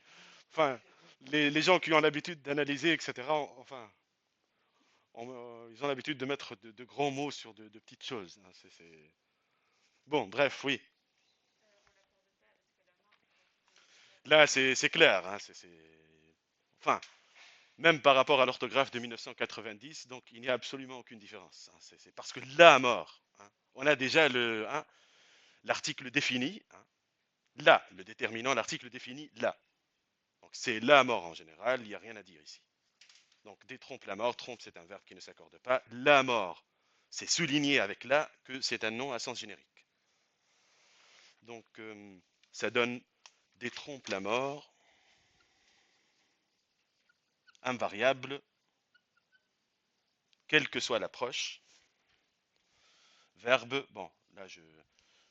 enfin, les gens qui ont l'habitude d'analyser, etc., enfin, ils ont l'habitude de mettre de grands mots sur de petites choses. Hein, bon, bref, oui. Là, c'est clair. Hein, enfin, même par rapport à l'orthographe de 1990, donc il n'y a absolument aucune différence. Hein, c'est parce que la mort, hein, on a déjà hein, l'article défini. Hein, là, le déterminant, l'article défini là. Donc c'est la mort en général, il n'y a rien à dire ici. Donc détrompe la mort, trompe c'est un verbe qui ne s'accorde pas. La mort, c'est souligné avec là que c'est un nom à sens générique. Donc ça donne détrompe la mort, invariable, quelle que soit l'approche. Verbe, bon, là je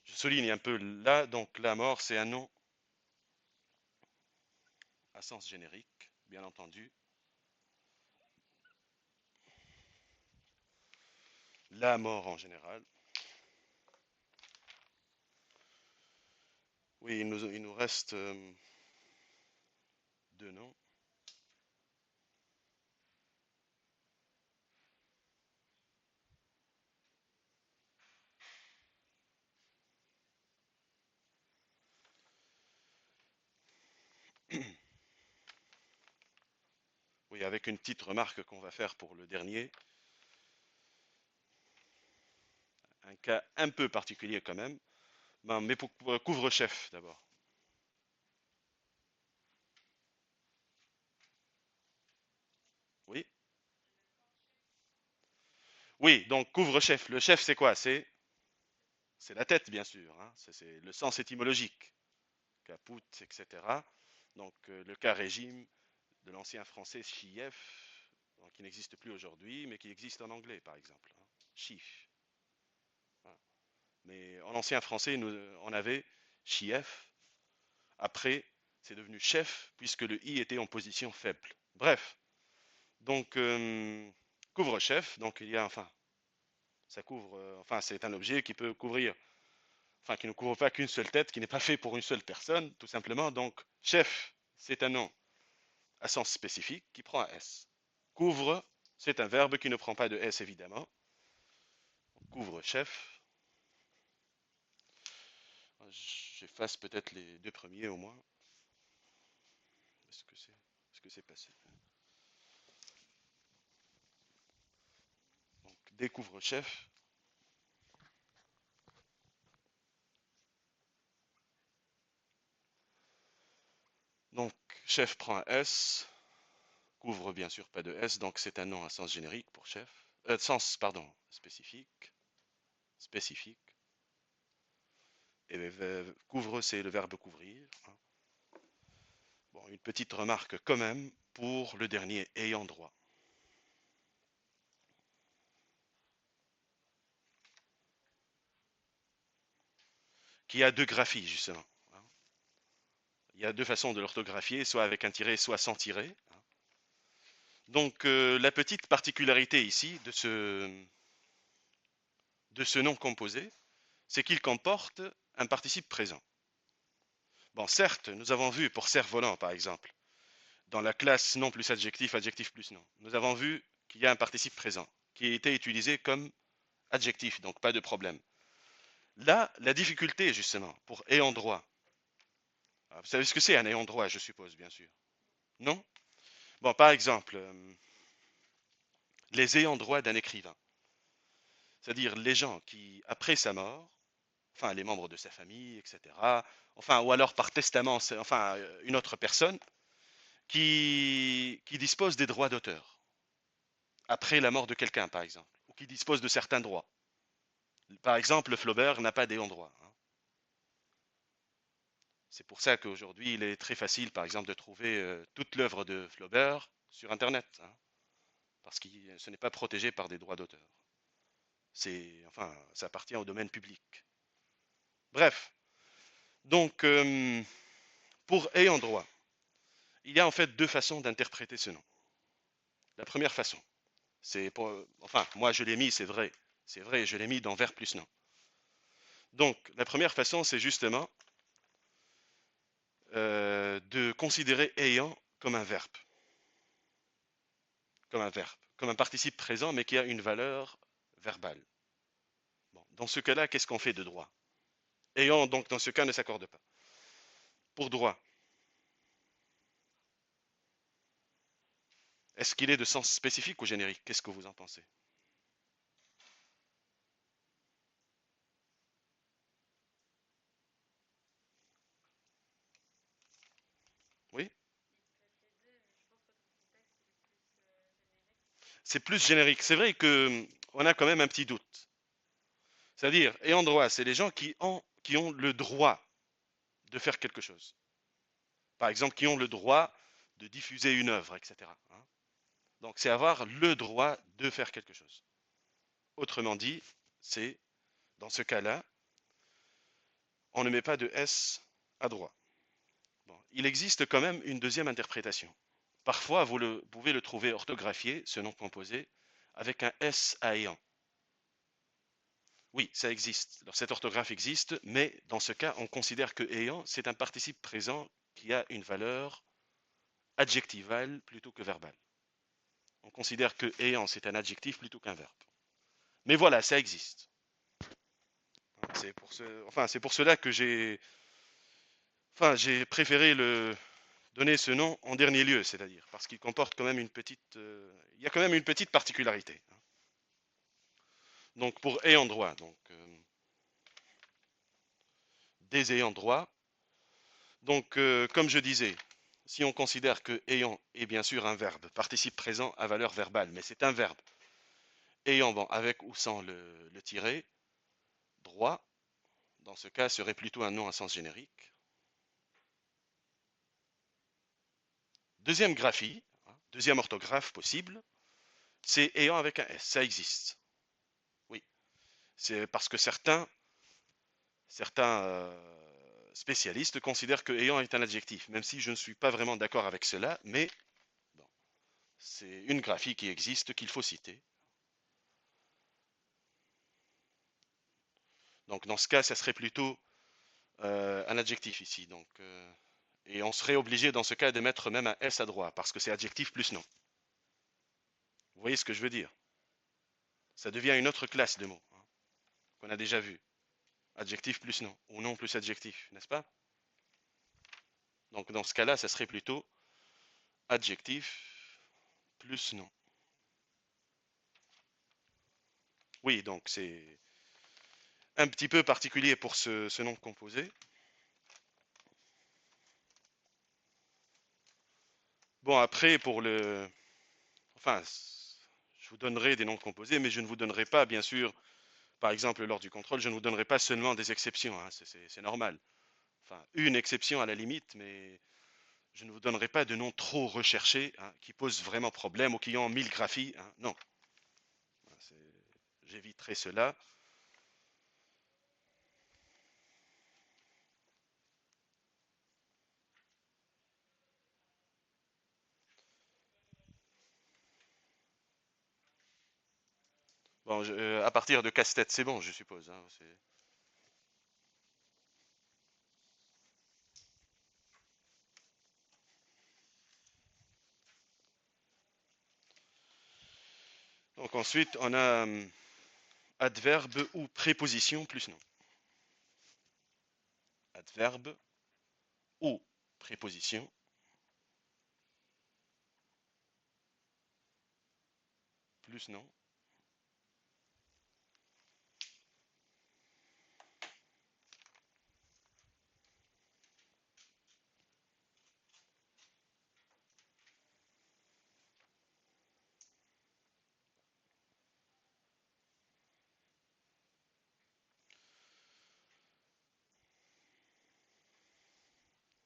souligne un peu là, donc la mort c'est un nom à sens générique, bien entendu. la mort en général. Oui, il nous reste deux noms. Oui, avec une petite remarque qu'on va faire pour le dernier. Un cas un peu particulier quand même. Ben, mais pour couvre-chef d'abord. Oui. Oui, donc couvre-chef. Le chef, c'est quoi? C'est la tête, bien sûr, hein. C'est le sens étymologique. Caput, etc. Donc le cas régime de l'ancien français chief, donc, qui n'existe plus aujourd'hui, mais qui existe en anglais, par exemple, hein. Chief. Voilà. Mais en ancien français, on avait chief. Après, c'est devenu chef, puisque le i était en position faible. Bref, donc couvre-chef, donc il y a, enfin, ça couvre, enfin, c'est un objet qui peut couvrir, enfin, qui ne couvre pas qu'une seule tête, qui n'est pas fait pour une seule personne, tout simplement. Donc, chef, c'est un nom à sens spécifique qui prend un S. Couvre, c'est un verbe qui ne prend pas de S, évidemment. Couvre-chef. J'efface peut-être les deux premiers au moins. Est-ce que c'est passé? Donc, découvre-chef. Donc, chef prend un S. Couvre, bien sûr, pas de S. Donc, c'est un nom à sens générique pour chef. Sens, pardon, spécifique. Spécifique. Et couvre, c'est le verbe couvrir, hein. Bon, une petite remarque quand même pour le dernier, ayant droit. Qui a deux graphies, justement, hein. Il y a deux façons de l'orthographier, soit avec un tiret, soit sans tiret, hein. Donc, la petite particularité ici de ce nom composé, c'est qu'il comporte un participe présent. Bon, certes, nous avons vu pour cerf-volant, par exemple, dans la classe nom plus adjectif, adjectif plus nom, nous avons vu qu'il y a un participe présent qui a été utilisé comme adjectif, donc pas de problème. Là, la difficulté, justement, pour ayant droit. Vous savez ce que c'est un ayant droit, je suppose, bien sûr. Non? Bon, par exemple, les ayants droit d'un écrivain. C'est-à-dire les gens qui, après sa mort, enfin les membres de sa famille, etc., enfin, ou alors par testament, enfin, une autre personne, qui dispose des droits d'auteur, après la mort de quelqu'un, par exemple, ou qui dispose de certains droits. Par exemple, Flaubert n'a pas d'ayant droit, hein. C'est pour ça qu'aujourd'hui, il est très facile, par exemple, de trouver toute l'œuvre de Flaubert sur Internet, hein, parce que ce n'est pas protégé par des droits d'auteur. Enfin, ça appartient au domaine public. Bref, donc, pour ayant droit, il y a en fait deux façons d'interpréter ce nom. La première façon, c'est pour, enfin, moi je l'ai mis, c'est vrai, je l'ai mis dans verbe plus nom. Donc, la première façon, c'est justement de considérer ayant comme un verbe, comme un participe présent, mais qui a une valeur verbale. Bon, dans ce cas-là, qu'est-ce qu'on fait de droit? Ayant, donc, dans ce cas, ne s'accorde pas. Pour droit, est-ce qu'il est de sens spécifique ou générique? Qu'est-ce que vous en pensez? Oui? C'est plus générique. C'est vrai que on a quand même un petit doute. C'est-à-dire, ayant droit, c'est les gens qui ont le droit de faire quelque chose. Par exemple, qui ont le droit de diffuser une œuvre, etc., hein. Donc, c'est avoir le droit de faire quelque chose. Autrement dit, c'est, dans ce cas-là, on ne met pas de S à droit. Bon, il existe quand même une deuxième interprétation. Parfois, pouvez le trouver orthographié, ce nom composé, avec un S à ayant. Oui, ça existe. Alors, cette orthographe existe, mais dans ce cas, on considère que ayant, c'est un participe présent qui a une valeur adjectivale plutôt que verbale. On considère que ayant, c'est un adjectif plutôt qu'un verbe. Mais voilà, ça existe. C'est pour cela que j'ai préféré donner ce nom en dernier lieu, c'est-à-dire parce qu'il comporte quand même il y a quand même une petite particularité. Donc pour ayant droit, des ayants droit. Donc comme je disais, si on considère que ayant est bien sûr un verbe, participe présent à valeur verbale, mais c'est un verbe. Ayant, bon, avec ou sans le tiret, droit, dans ce cas, serait plutôt un nom à sens générique. Deuxième graphie, deuxième orthographe possible, c'est ayant avec un S. Ça existe. Oui. C'est parce que certains spécialistes considèrent que ayant est un adjectif, même si je ne suis pas vraiment d'accord avec cela, mais bon, c'est une graphie qui existe qu'il faut citer. Donc dans ce cas, ça serait plutôt un adjectif ici. Et on serait obligé dans ce cas de mettre même un S à droite, parce que c'est adjectif plus nom. Vous voyez ce que je veux dire? Ça devient une autre classe de mots, qu'on a déjà vu. Adjectif plus nom, ou nom plus adjectif, n'est-ce pas? Donc dans ce cas-là, ça serait plutôt adjectif plus nom. Oui, donc c'est un petit peu particulier pour ce nom composé. Bon, après, enfin, je vous donnerai des noms composés, mais je ne vous donnerai pas, bien sûr, par exemple, lors du contrôle, je ne vous donnerai pas seulement des exceptions, hein, c'est normal. Enfin, une exception à la limite, mais je ne vous donnerai pas de noms trop recherchés, hein, qui posent vraiment problème ou qui ont 1000 graphies, hein, non. J'éviterai cela. Bon, à partir de casse-tête, c'est bon, je suppose, hein, donc ensuite, on a adverbe ou préposition plus nom. Adverbe ou préposition plus nom.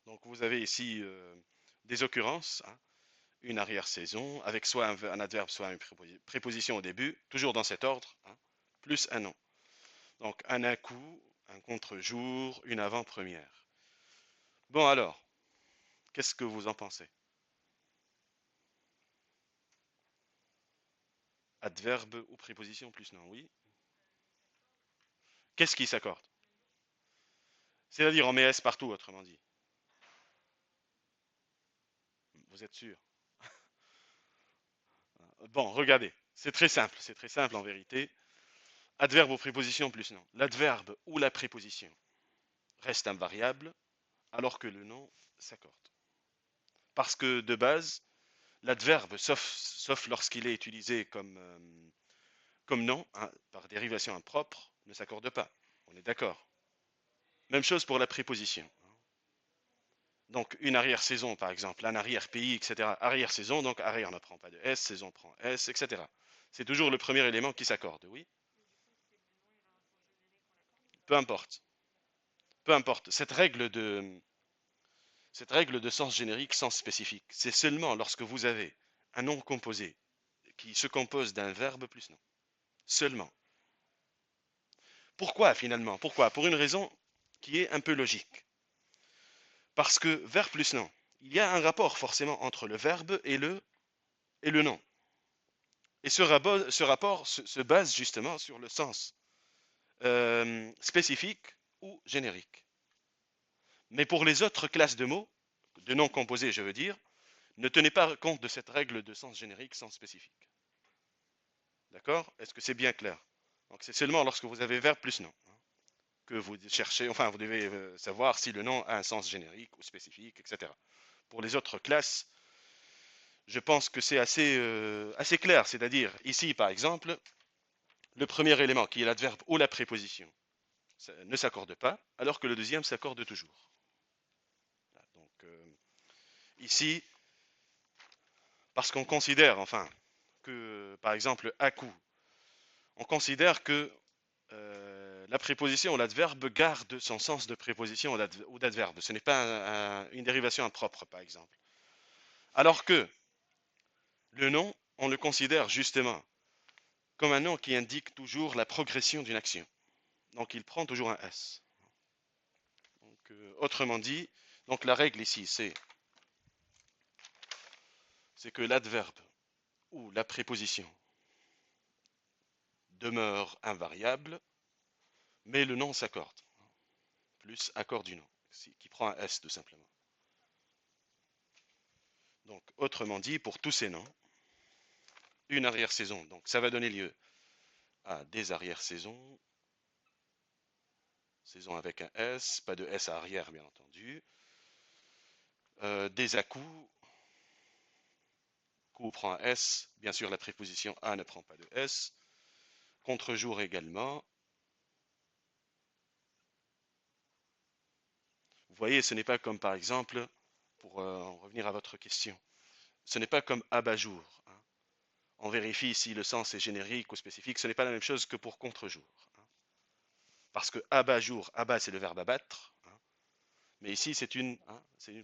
Donc vous avez ici des occurrences, hein, une arrière-saison, avec soit un adverbe, soit une préposition au début, toujours dans cet ordre, hein, plus un nom. Donc un à-coup, un contre-jour, une avant-première. Bon alors, qu'est-ce que vous en pensez? Adverbe ou préposition plus nom, oui. Qu'est-ce qui s'accorde? C'est-à-dire on met S partout, autrement dit. Vous êtes sûr? Bon, regardez, c'est très simple en vérité. Adverbe ou préposition plus nom. L'adverbe ou la préposition reste invariable alors que le nom s'accorde. Parce que de base, l'adverbe, sauf lorsqu'il est utilisé comme nom, hein, par dérivation impropre, ne s'accorde pas. On est d'accord. Même chose pour la préposition. Donc une arrière-saison, par exemple, un arrière-pays, etc. Arrière-saison, donc arrière ne prend pas de S, saison prend S, etc. C'est toujours le premier élément qui s'accorde, oui. Peu importe. Peu importe. Cette règle de sens générique, sens spécifique, c'est seulement lorsque vous avez un nom composé qui se compose d'un verbe plus nom. Seulement. Pourquoi finalement? Pourquoi? Pour une raison qui est un peu logique. Parce que verbe plus nom, il y a un rapport forcément entre le verbe et le nom. Et ce rapport se base justement sur le sens. spécifique ou générique. Mais pour les autres classes de mots, de noms composés, je veux dire, ne tenez pas compte de cette règle de sens générique, sens spécifique. D'accord? Est-ce que c'est bien clair? Donc c'est seulement lorsque vous avez verbe plus nom que vous cherchez, enfin vous devez savoir si le nom a un sens générique ou spécifique, etc. Pour les autres classes, je pense que c'est assez clair. C'est-à-dire, ici par exemple, le premier élément qui est l'adverbe ou la préposition ne s'accorde pas, alors que le deuxième s'accorde toujours. Donc ici, parce qu'on considère, enfin, que par exemple, à coup, on considère que la préposition ou l'adverbe garde son sens de préposition ou d'adverbe. Ce n'est pas une dérivation impropre, par exemple. Alors que le nom, on le considère justement comme un nom qui indique toujours la progression d'une action. Donc il prend toujours un S. Donc, autrement dit, donc la règle ici, c'est que l'adverbe ou la préposition demeure invariable, mais le nom s'accorde. Plus accord du nom, qui prend un S tout simplement. Donc, autrement dit, pour tous ces noms, une arrière-saison, donc ça va donner lieu à des arrière-saisons, saison avec un S, pas de S à arrière bien entendu, des à-coups, coup prend un S, bien sûr la préposition à ne prend pas de S, contre-jour également. Vous voyez, ce n'est pas comme par exemple, pour en revenir à votre question, ce n'est pas comme abat-jour. Hein. On vérifie si le sens est générique ou spécifique, ce n'est pas la même chose que pour contre-jour. Hein. Parce que abat-jour, abat c'est le verbe abattre, hein. Mais ici c'est une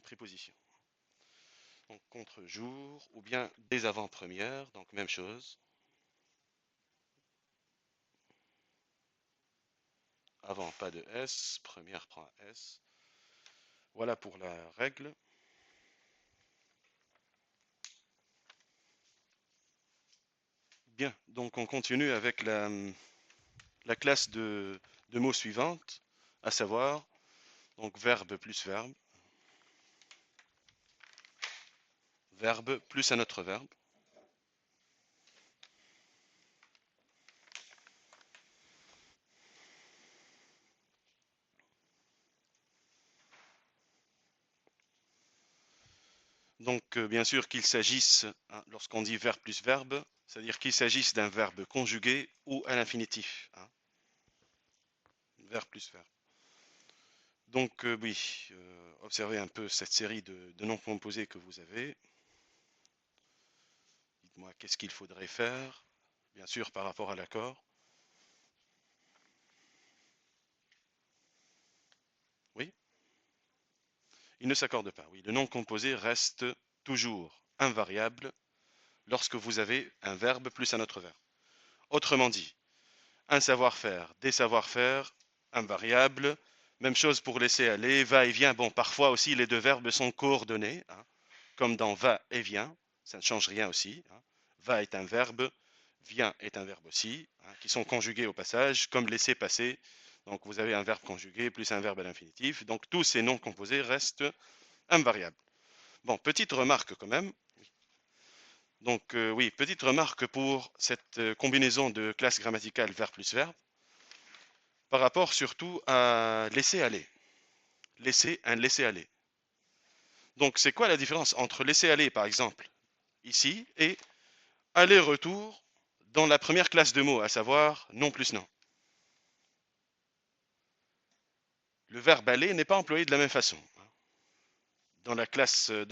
préposition. Donc contre-jour, ou bien des avant-premières, donc même chose. Avant pas de S, première prend un S. Voilà pour la règle. Bien, donc on continue avec la classe de mots suivante, à savoir, donc verbe plus verbe, verbe plus un autre verbe. Donc bien sûr qu'il s'agisse, hein, lorsqu'on dit verbe plus verbe, c'est-à-dire qu'il s'agisse d'un verbe conjugué ou à l'infinitif. Hein. Verbe plus verbe. Donc oui, observez un peu cette série de noms composés que vous avez. Dites-moi qu'est-ce qu'il faudrait faire, bien sûr par rapport à l'accord. Oui, il ne s'accorde pas. Oui, le nom composé reste toujours invariable lorsque vous avez un verbe plus un autre verbe. Autrement dit, un savoir-faire, des savoir-faire, invariable. Même chose pour laisser aller, va et vient. Bon, parfois aussi les deux verbes sont coordonnés, hein, comme dans va et vient. Ça ne change rien aussi. Hein. Va est un verbe, vient est un verbe aussi, hein, qui sont conjugués au passage, comme laisser passer. Donc vous avez un verbe conjugué plus un verbe à l'infinitif. Donc tous ces noms composés restent invariables. Bon, petite remarque quand même. Donc oui, petite remarque pour cette combinaison de classe grammaticale verbe plus verbe, par rapport surtout à laisser aller. Laisser aller. Donc c'est quoi la différence entre laisser aller par exemple ici et aller-retour dans la première classe de mots, à savoir non plus non. Le verbe aller n'est pas employé de la même façon dans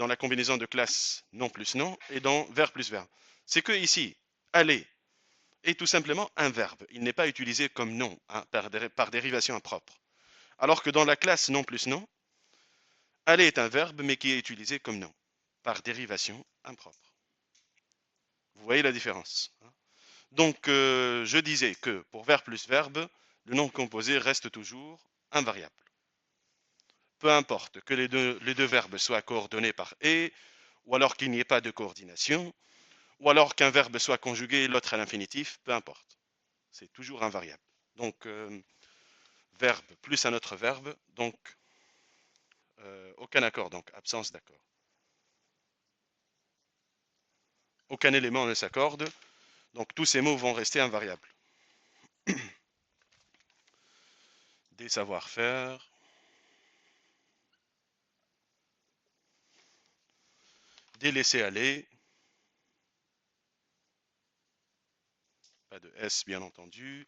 la combinaison de classes non plus non et dans verbe plus verbe. C'est que ici, aller est tout simplement un verbe. Il n'est pas utilisé comme nom, hein, par dérivation impropre. Alors que dans la classe non plus non, aller est un verbe mais qui est utilisé comme nom, par dérivation impropre. Vous voyez la différence. Hein. Donc je disais que pour verbe plus verbe, le nom composé reste toujours invariable. Peu importe que les deux verbes soient coordonnés par et, ou alors qu'il n'y ait pas de coordination, ou alors qu'un verbe soit conjugué, l'autre à l'infinitif, peu importe. C'est toujours invariable. Donc, verbe plus un autre verbe, donc aucun accord, donc absence d'accord. Aucun élément ne s'accorde, donc tous ces mots vont rester invariables. Des savoir-faire, des laisser-aller, pas de S bien entendu,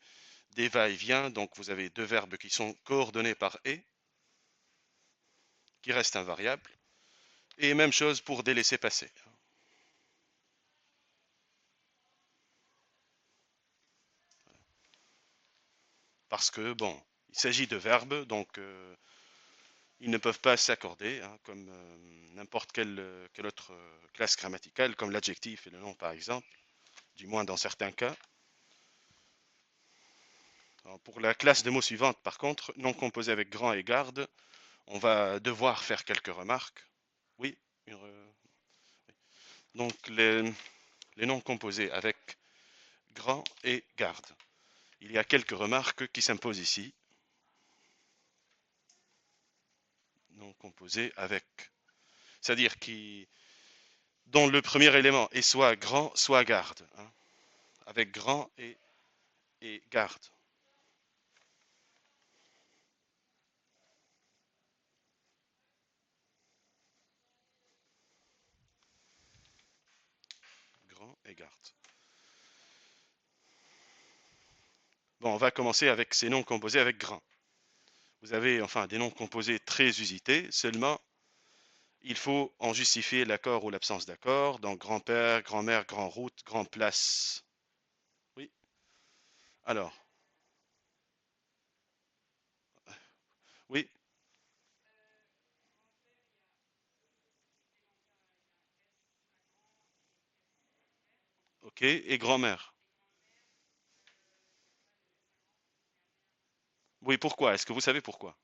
des va-et-vient, donc vous avez deux verbes qui sont coordonnés par et, qui restent invariables, et même chose pour des laissés-passer. Parce que, bon, il s'agit de verbes, donc ils ne peuvent pas s'accorder, hein, comme n'importe quelle autre classe grammaticale, comme l'adjectif et le nom par exemple, du moins dans certains cas. Alors, pour la classe de mots suivante, par contre, non composé avec grand et garde, on va devoir faire quelques remarques. Oui, donc les noms composés avec grand et garde. Il y a quelques remarques qui s'imposent ici. Non composés avec. C'est-à-dire dont le premier élément est soit grand, soit garde. Hein, avec grand et garde. Grand et garde. Bon, on va commencer avec ces noms composés avec grand. Vous avez enfin des noms composés très usités, seulement il faut en justifier l'accord ou l'absence d'accord. Donc grand-père, grand-mère, grand-route, grand-place. Oui. Alors, oui, ok. Et grand-mère. Oui, pourquoi? Est-ce que vous savez pourquoi?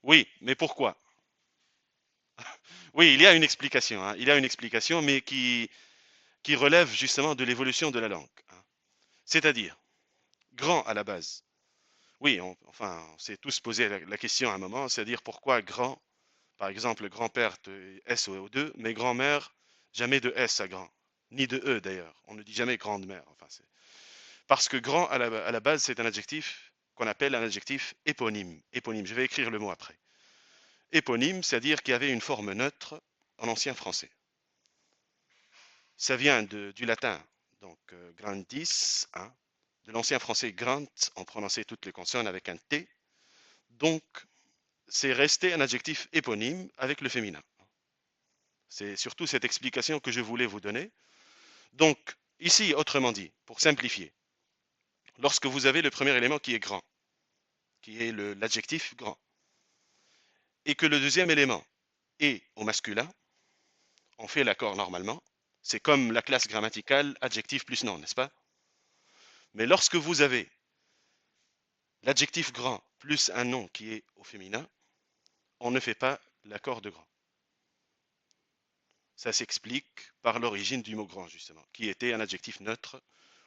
Oui, mais pourquoi? Oui, il y a une explication, hein. Il y a une explication, mais qui relève justement de l'évolution de la langue, hein. C'est-à-dire, grand à la base. Oui, enfin, on s'est tous posé la question à un moment, c'est-à-dire pourquoi grand, par exemple, grand-père de S au 2, mais grand-mère, jamais de S à grand, ni de E d'ailleurs. On ne dit jamais grande-mère. Enfin, parce que grand à la base, c'est un adjectif qu'on appelle un adjectif éponyme. Éponyme, je vais écrire le mot après. Éponyme, c'est-à-dire qu'il y avait une forme neutre en ancien français. Ça vient du latin, donc grandis, hein, de l'ancien français grant, on prononçait toutes les consonnes avec un T. Donc, c'est resté un adjectif éponyme avec le féminin. C'est surtout cette explication que je voulais vous donner. Donc, ici, autrement dit, pour simplifier, lorsque vous avez le premier élément qui est grand, qui est l'adjectif grand, et que le deuxième élément est au masculin, on fait l'accord normalement. C'est comme la classe grammaticale adjectif plus nom, n'est-ce pas? Mais lorsque vous avez l'adjectif grand plus un nom qui est au féminin, on ne fait pas l'accord de grand. Ça s'explique par l'origine du mot grand, justement, qui était un adjectif neutre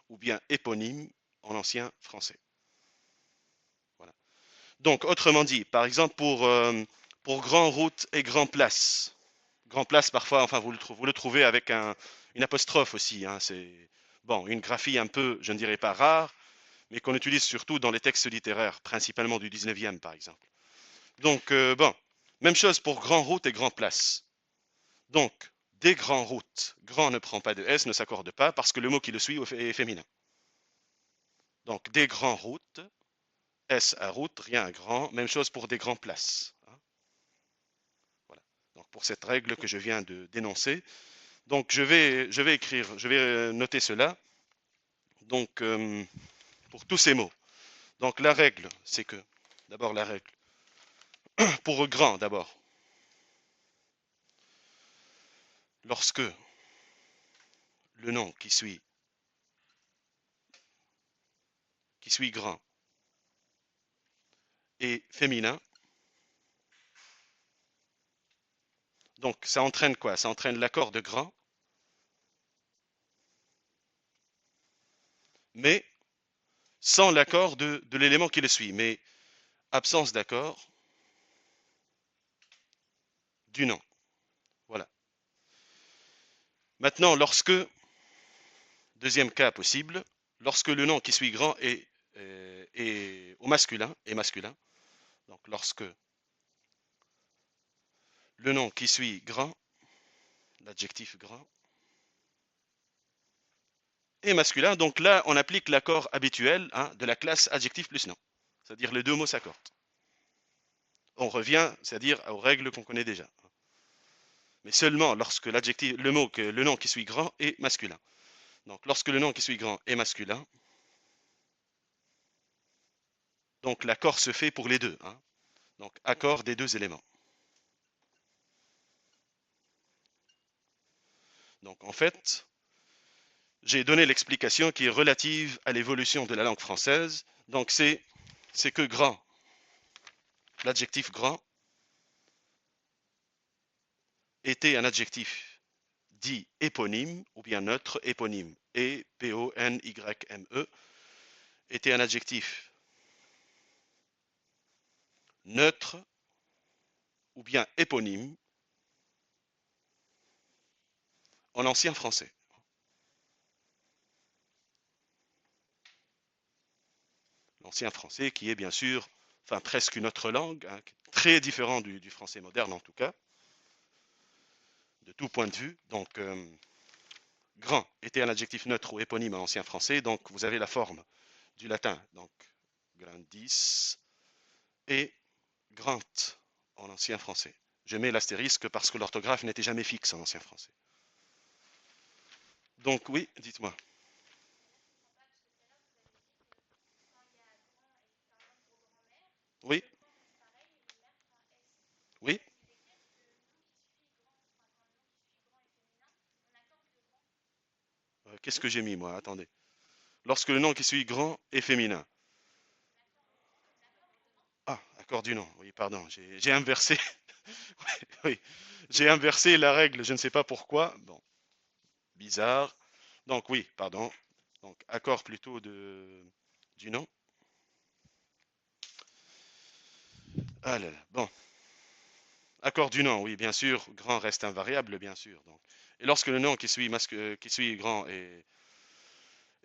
ou bien éponyme en ancien français. Voilà. Donc, autrement dit, par exemple, pour grand route et grand place. Grand place, parfois, enfin, vous le trouvez avec une apostrophe aussi, hein, c'est bon, une graphie un peu, je ne dirais pas rare, mais qu'on utilise surtout dans les textes littéraires, principalement du 19e, par exemple. Donc, bon, même chose pour grand route et grand place. Donc, des grands routes, grand ne prend pas de S, ne s'accorde pas, parce que le mot qui le suit est féminin. Donc, des grands routes, S à route, rien à grand, même chose pour des grands places, hein. Voilà. Donc, pour cette règle que je viens de dénoncer, donc je vais écrire, je vais noter cela. Donc, pour tous ces mots. Donc, la règle, c'est que, d'abord la règle, pour grand d'abord, lorsque le nom qui suit grand est féminin, Donc ça entraîne quoi? Ça entraîne l'accord de grand, mais sans l'accord de l'élément qui le suit. Mais absence d'accord du nom. Voilà. Maintenant, deuxième cas possible, lorsque le nom qui suit grand est au masculin, est masculin, donc lorsque le nom qui suit grand, l'adjectif grand, est masculin, donc là, on applique l'accord habituel hein, de la classe adjectif plus nom. C'est-à-dire les deux mots s'accordent. On revient, c'est-à-dire aux règles qu'on connaît déjà. Mais seulement lorsque l'adjectif, le nom qui suit grand est masculin. Donc lorsque le nom qui suit grand est masculin, donc l'accord se fait pour les deux. Hein. Donc accord des deux éléments. Donc en fait, j'ai donné l'explication qui est relative à l'évolution de la langue française. Donc c'est que grand, l'adjectif grand, était un adjectif dit éponyme ou bien neutre éponyme. E-P-O-N-Y-M-E était un adjectif neutre ou bien éponyme en ancien français. L'ancien français qui est bien sûr, enfin presque une autre langue, hein, très différent du français moderne en tout cas, de tout point de vue. Donc grand était un adjectif neutre ou éponyme en ancien français, donc vous avez la forme du latin, donc grandis et grand en ancien français. Je mets l'astérisque parce que l'orthographe n'était jamais fixe en ancien français. Donc oui, dites-moi. Oui, oui. Qu'est-ce que j'ai mis moi? Attendez. Lorsque le nom qui suit grand est féminin. Ah, accord du nom. Oui, pardon, j'ai inversé. Oui, j'ai inversé la règle, je ne sais pas pourquoi. Bon, bizarre. Donc oui, pardon. Donc accord plutôt du nom. Ah là là, bon. Accord du nom, oui, bien sûr. Grand reste invariable, bien sûr. Donc. Et lorsque le nom qui suit grand est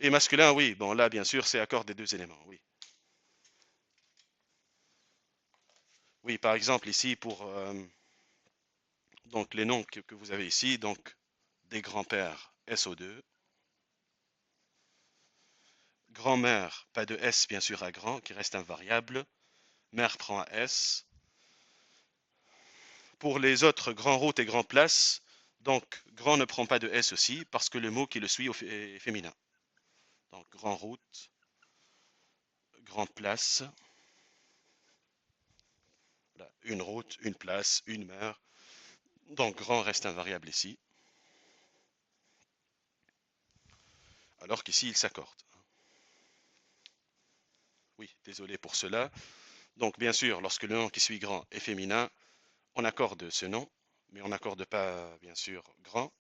masculin, oui, bon là, bien sûr, c'est accord des deux éléments, oui. Oui, par exemple, ici, pour donc les noms que vous avez ici, donc des grands-pères, SO2. Grand-mère, pas de S, bien sûr, à grand, qui reste invariable. Mère prend un S. Pour les autres, grand route et grand place, donc grand ne prend pas de S aussi, parce que le mot qui le suit est féminin. Donc grand route, grand place, là, une route, une place, une mer. Donc grand reste invariable ici, alors qu'ici il s'accorde. Oui, désolé pour cela. Donc bien sûr, lorsque le nom qui suit grand est féminin, on accorde ce nom, mais on n'accorde pas, bien sûr, grand.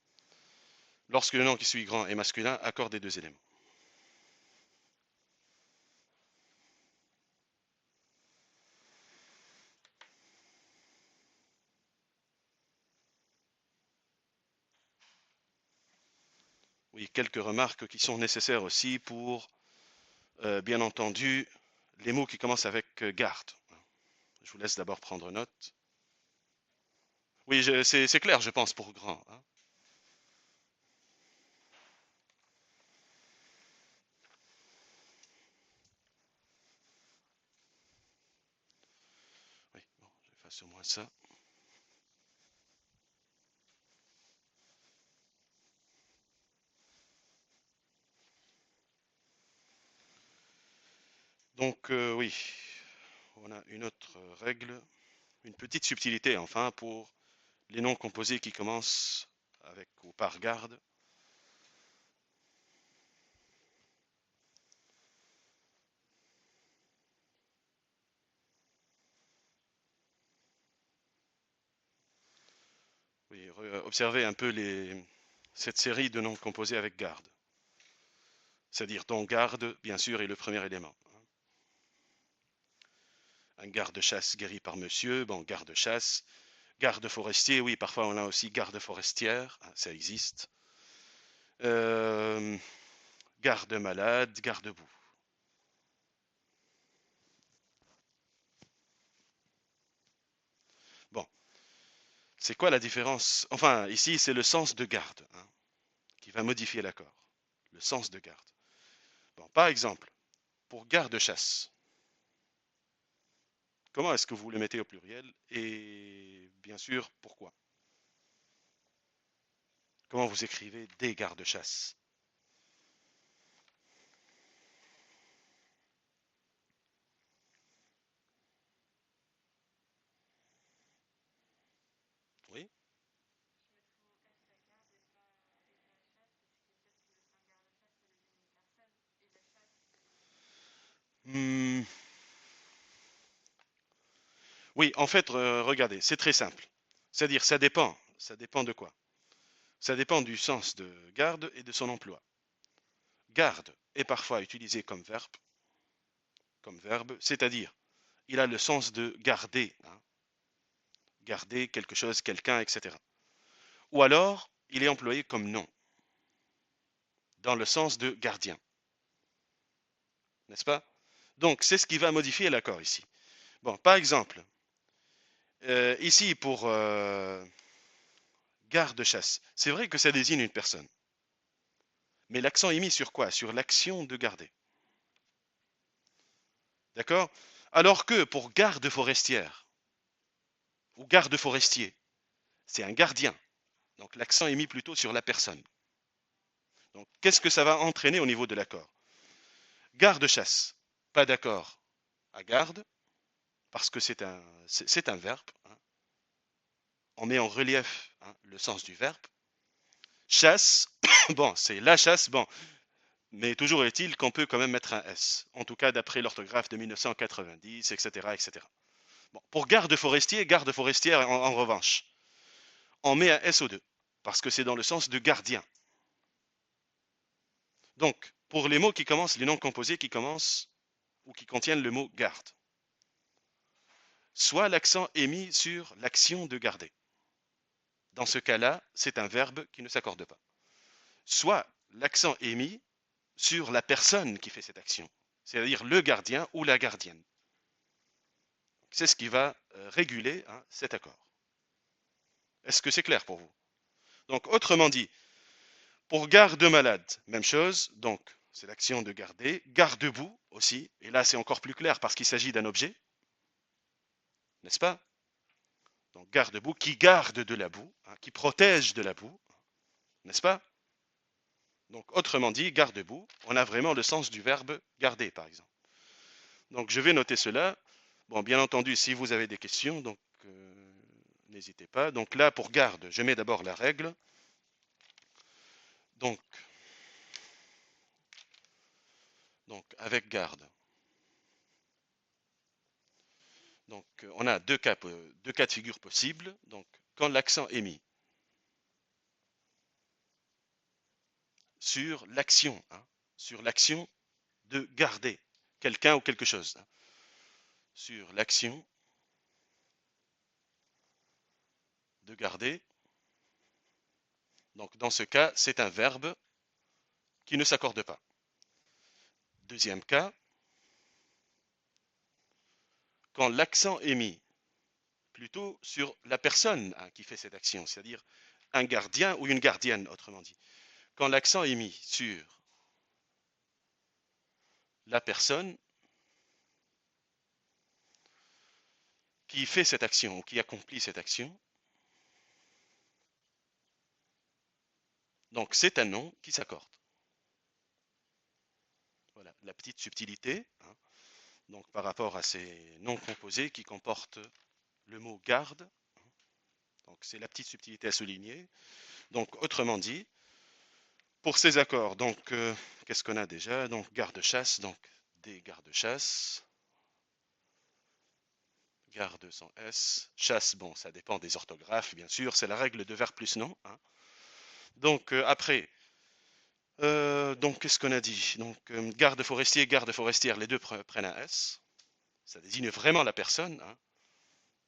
Lorsque le nom qui suit grand est masculin, accorde les deux éléments. Oui, quelques remarques qui sont nécessaires aussi pour, bien entendu, les mots qui commencent avec garde. Je vous laisse d'abord prendre note. Oui, c'est clair, je pense, pour grand. Hein. Oui, bon, j'efface au moins ça. Donc, oui, on a une autre règle, une petite subtilité, enfin, pour les noms composés qui commencent avec ou par garde. Oui, observez un peu cette série de noms composés avec garde. C'est-à-dire dont garde, bien sûr, est le premier élément. Un garde-chasse guéri par monsieur, bon, garde-chasse. Garde forestier, oui, parfois on a aussi garde forestière, ça existe. Euh, Garde malade, garde-boue. Bon, c'est quoi la différence? Enfin, ici, c'est le sens de garde qui va modifier l'accord. Le sens de garde. Bon, par exemple, pour garde-chasse, comment est-ce que vous le mettez au pluriel? Et bien sûr, pourquoi? Comment vous écrivez des gardes-chasse? Oui. Hmm, oui, en fait, regardez, c'est très simple. C'est-à-dire, ça dépend. Ça dépend de quoi? Ça dépend du sens de garde et de son emploi. Garde est parfois utilisé comme verbe, c'est-à-dire, il a le sens de garder, garder quelque chose, quelqu'un, etc. Ou alors, il est employé comme nom, dans le sens de gardien, n'est-ce pas? Donc, c'est ce qui va modifier l'accord ici. Bon, par exemple, ici pour garde-chasse, c'est vrai que ça désigne une personne, mais l'accent est mis sur quoi? Sur l'action de garder. D'accord? Alors que pour garde forestière ou garde forestier, c'est un gardien. Donc l'accent est mis plutôt sur la personne. Donc qu'est-ce que ça va entraîner au niveau de l'accord? Garde-chasse, pas d'accord à garde, parce que c'est un verbe. On met en relief le sens du verbe. Chasse, bon, c'est la chasse, bon, mais toujours est-il qu'on peut quand même mettre un S. En tout cas, d'après l'orthographe de 1990, etc., etc. Bon, pour garde forestier, garde forestière, en revanche, on met un SO2, parce que c'est dans le sens de gardien. Donc, pour les mots qui commencent, les noms composés qui commencent ou qui contiennent le mot garde, soit l'accent est mis sur l'action de garder. Dans ce cas-là, c'est un verbe qui ne s'accorde pas. Soit l'accent est mis sur la personne qui fait cette action, c'est-à-dire le gardien ou la gardienne. C'est ce qui va réguler cet accord. Est-ce que c'est clair pour vous? Donc, autrement dit, pour garde malade, même chose. Donc, c'est l'action de garder. Garde-boue aussi. Et là, c'est encore plus clair parce qu'il s'agit d'un objet, n'est-ce pas? Donc, garde-boue qui garde de la boue, qui protège de la boue, n'est-ce pas? Donc, autrement dit, garde-boue, on a vraiment le sens du verbe garder, par exemple. Donc, je vais noter cela. Bon, bien entendu, si vous avez des questions, donc n'hésitez pas. Donc là, pour garde, je mets d'abord la règle. Donc, avec garde. Donc, on a deux cas de figure possibles. Donc, quand l'accent est mis sur l'action de garder quelqu'un ou quelque chose, sur l'action de garder. Donc, dans ce cas, c'est un verbe qui ne s'accorde pas. Deuxième cas, quand l'accent est mis plutôt sur la personne qui fait cette action, c'est-à-dire un gardien ou une gardienne, autrement dit. Quand l'accent est mis sur la personne qui fait cette action ou qui accomplit cette action, donc c'est un nom qui s'accorde. Voilà la petite subtilité donc par rapport à ces noms composés qui comportent le mot garde. Donc c'est la petite subtilité à souligner. Donc autrement dit, pour ces accords, donc qu'est-ce qu'on a déjà? Donc garde-chasse, donc des gardes-chasse. Garde sans S. Chasse, bon, ça dépend des orthographes, bien sûr. C'est la règle de verbe plus nom, hein. Donc, après, donc, qu'est-ce qu'on a dit? Donc, garde forestier, garde forestière, les deux prennent un S. Ça désigne vraiment la personne, hein.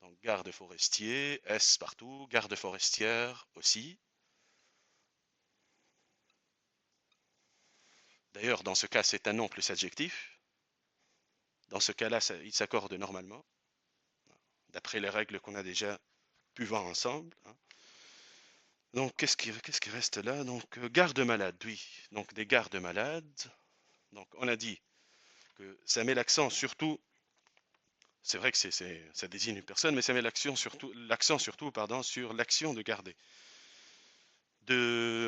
Donc, garde forestier, S partout, garde forestière aussi. D'ailleurs, dans ce cas, c'est un nom plus adjectif. Dans ce cas-là, il s'accorde normalement, d'après les règles qu'on a déjà pu voir ensemble, hein. Donc, qu'est-ce qui reste là? Donc, garde malade, oui. Donc, des gardes malades. Donc, on a dit que ça met l'accent surtout, c'est vrai que ça désigne une personne, mais ça met l'accent surtout, pardon, sur l'action de garder.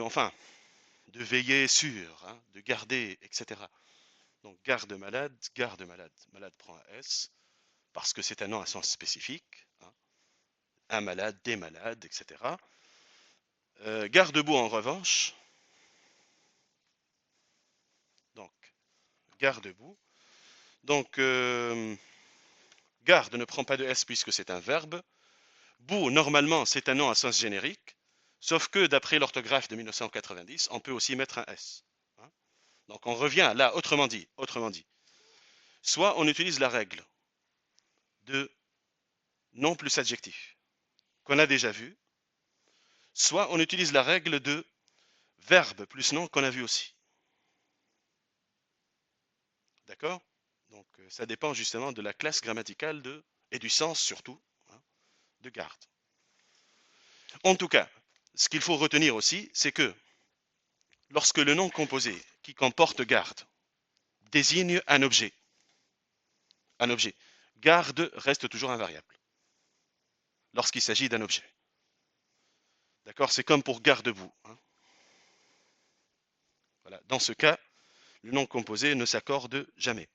Enfin, de veiller sur, hein, de garder, etc. Donc, garde malade. Malade prend un S, parce que c'est un nom à sens spécifique, hein. Un malade, des malades, etc. Garde-boue en revanche, donc garde-boue. Donc garde ne prend pas de S puisque c'est un verbe. Boue, normalement, c'est un nom à sens générique, sauf que d'après l'orthographe de 1990, on peut aussi mettre un S, hein. Donc on revient là, autrement dit, soit on utilise la règle de nom plus adjectif qu'on a déjà vu, soit on utilise la règle de verbe plus nom qu'on a vu aussi. D'accord? Donc ça dépend justement de la classe grammaticale et du sens surtout, hein, de garde. En tout cas, ce qu'il faut retenir aussi, c'est que lorsque le nom composé qui comporte garde désigne un objet, garde reste toujours invariable lorsqu'il s'agit d'un objet. D'accord? C'est comme pour garde-boue, hein. Voilà. Dans ce cas, le nom composé ne s'accorde jamais.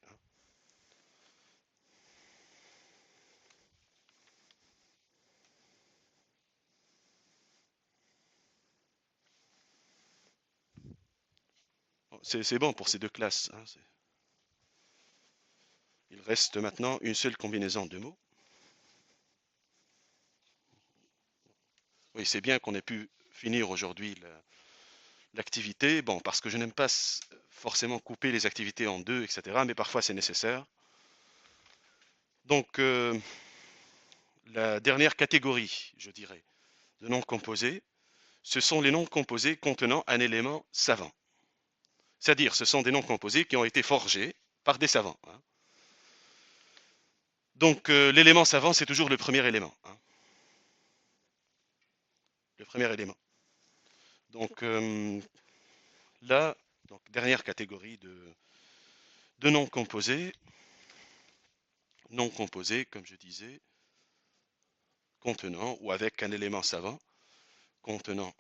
C'est bon pour ces deux classes, hein. Il reste maintenant une seule combinaison de mots. Oui, c'est bien qu'on ait pu finir aujourd'hui l'activité. Bon, parce que je n'aime pas forcément couper les activités en deux, etc. Mais parfois c'est nécessaire. Donc, la dernière catégorie, je dirais, de noms composés, ce sont les noms composés contenant un élément savant. C'est-à-dire, ce sont des noms composés qui ont été forgés par des savants, hein. Donc, l'élément savant, c'est toujours le premier élément, hein. Le premier élément. Donc, là, donc, dernière catégorie de noms composés. Noms composés, comme je disais, contenant ou avec un élément savant, contenant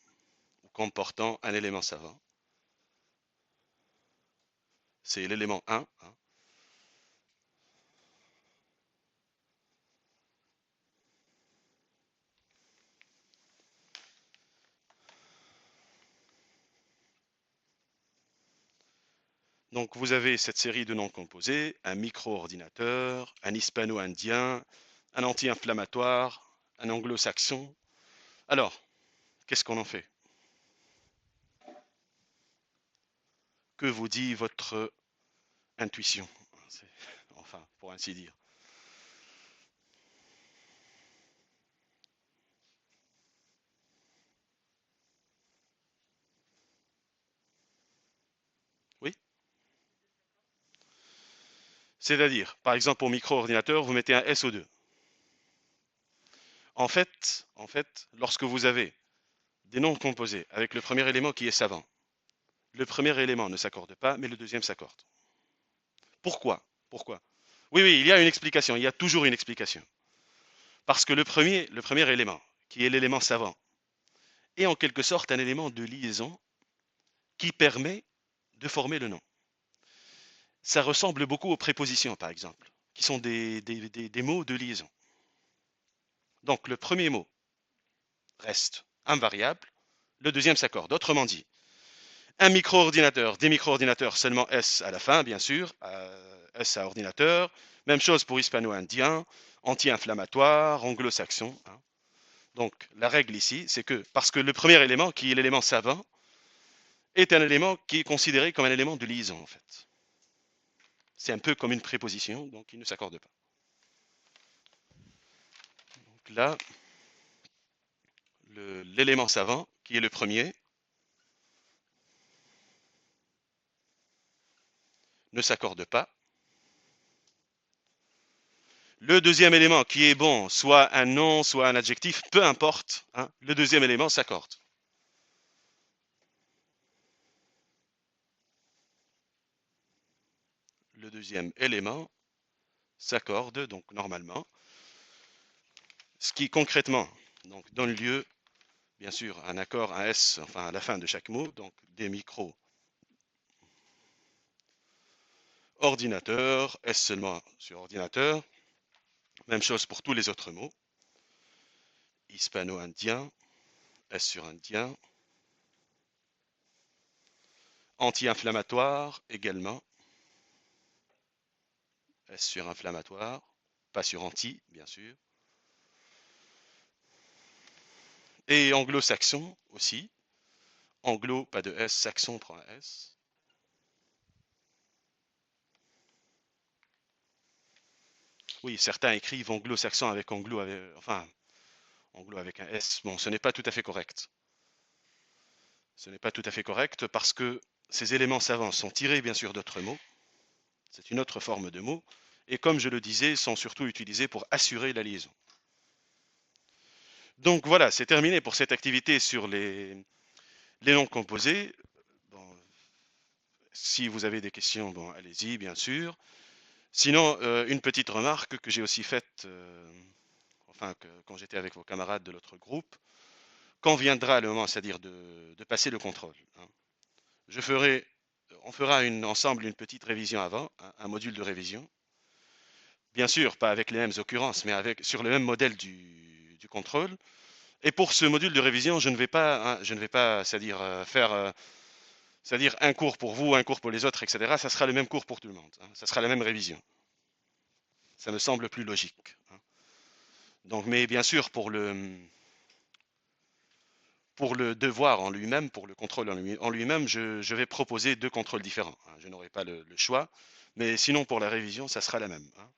ou comportant un élément savant. C'est l'élément 1, hein. Donc vous avez cette série de noms composés, un micro-ordinateur, un hispano-indien, un anti-inflammatoire, un anglo-saxon. Alors, qu'est-ce qu'on en fait? Que vous dit votre intuition? Enfin, pour ainsi dire. Oui? C'est-à-dire, par exemple, au micro-ordinateur, vous mettez un SO2. En fait, lorsque vous avez des noms composés avec le premier élément qui est savant, le premier élément ne s'accorde pas, mais le deuxième s'accorde. Pourquoi? Pourquoi? Oui, oui, il y a une explication, il y a toujours une explication. Parce que le premier élément, qui est l'élément savant, est en quelque sorte un élément de liaison qui permet de former le nom. Ça ressemble beaucoup aux prépositions, par exemple, qui sont des mots de liaison. Donc le premier mot reste invariable, le deuxième s'accorde. Autrement dit, un micro-ordinateur, des micro-ordinateurs, seulement S à la fin, bien sûr, S à ordinateur. Même chose pour hispano-indien, anti-inflammatoire, anglo-saxon. Hein. Donc la règle ici, c'est que parce que le premier élément, qui est l'élément savant, est un élément qui est considéré comme un élément de liaison en fait. C'est un peu comme une préposition, donc il ne s'accorde pas. Donc là, l'élément savant, qui est le premier, ne s'accorde pas. Le deuxième élément qui est bon, soit un nom, soit un adjectif, peu importe, hein, le deuxième élément s'accorde. Le deuxième élément s'accorde, donc normalement, ce qui concrètement donc, donne lieu, bien sûr, à un accord, un S, enfin à la fin de chaque mot, donc des micros ordinateur, S seulement sur ordinateur, même chose pour tous les autres mots, hispano-indien, S sur indien, anti-inflammatoire également, S sur inflammatoire, pas sur anti, bien sûr. Et anglo-saxon aussi. Anglo, pas de S, saxon prend un S. Oui, certains écrivent anglo-saxon avec anglo, enfin, anglo avec un S. Bon, ce n'est pas tout à fait correct. Ce n'est pas tout à fait correct parce que ces éléments savants sont tirés bien sûr d'autres mots. C'est une autre forme de mots. Et comme je le disais, sont surtout utilisés pour assurer la liaison. Donc voilà, c'est terminé pour cette activité sur les noms composés. Bon, si vous avez des questions, bon, allez-y, bien sûr. Sinon, une petite remarque que j'ai aussi faite, enfin, quand j'étais avec vos camarades de l'autre groupe, quand viendra le moment, c'est-à-dire de passer le contrôle, hein, on fera ensemble une petite révision avant, un module de révision. Bien sûr, pas avec les mêmes occurrences, mais sur le même modèle du contrôle. Et pour ce module de révision, je ne vais pas, hein, c'est-à-dire faire, c'est-à-dire un cours pour vous, un cours pour les autres, etc. Ça sera le même cours pour tout le monde. Hein, ça sera la même révision. Ça me semble plus logique. Hein. Donc, mais bien sûr, pour le devoir en lui-même, pour le contrôle en lui-même, je vais proposer deux contrôles différents. Hein. Je n'aurai pas le choix. Mais sinon, pour la révision, ça sera la même. Hein.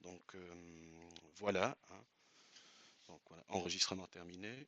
Donc, voilà. Hein. Donc, voilà, enregistrement terminé.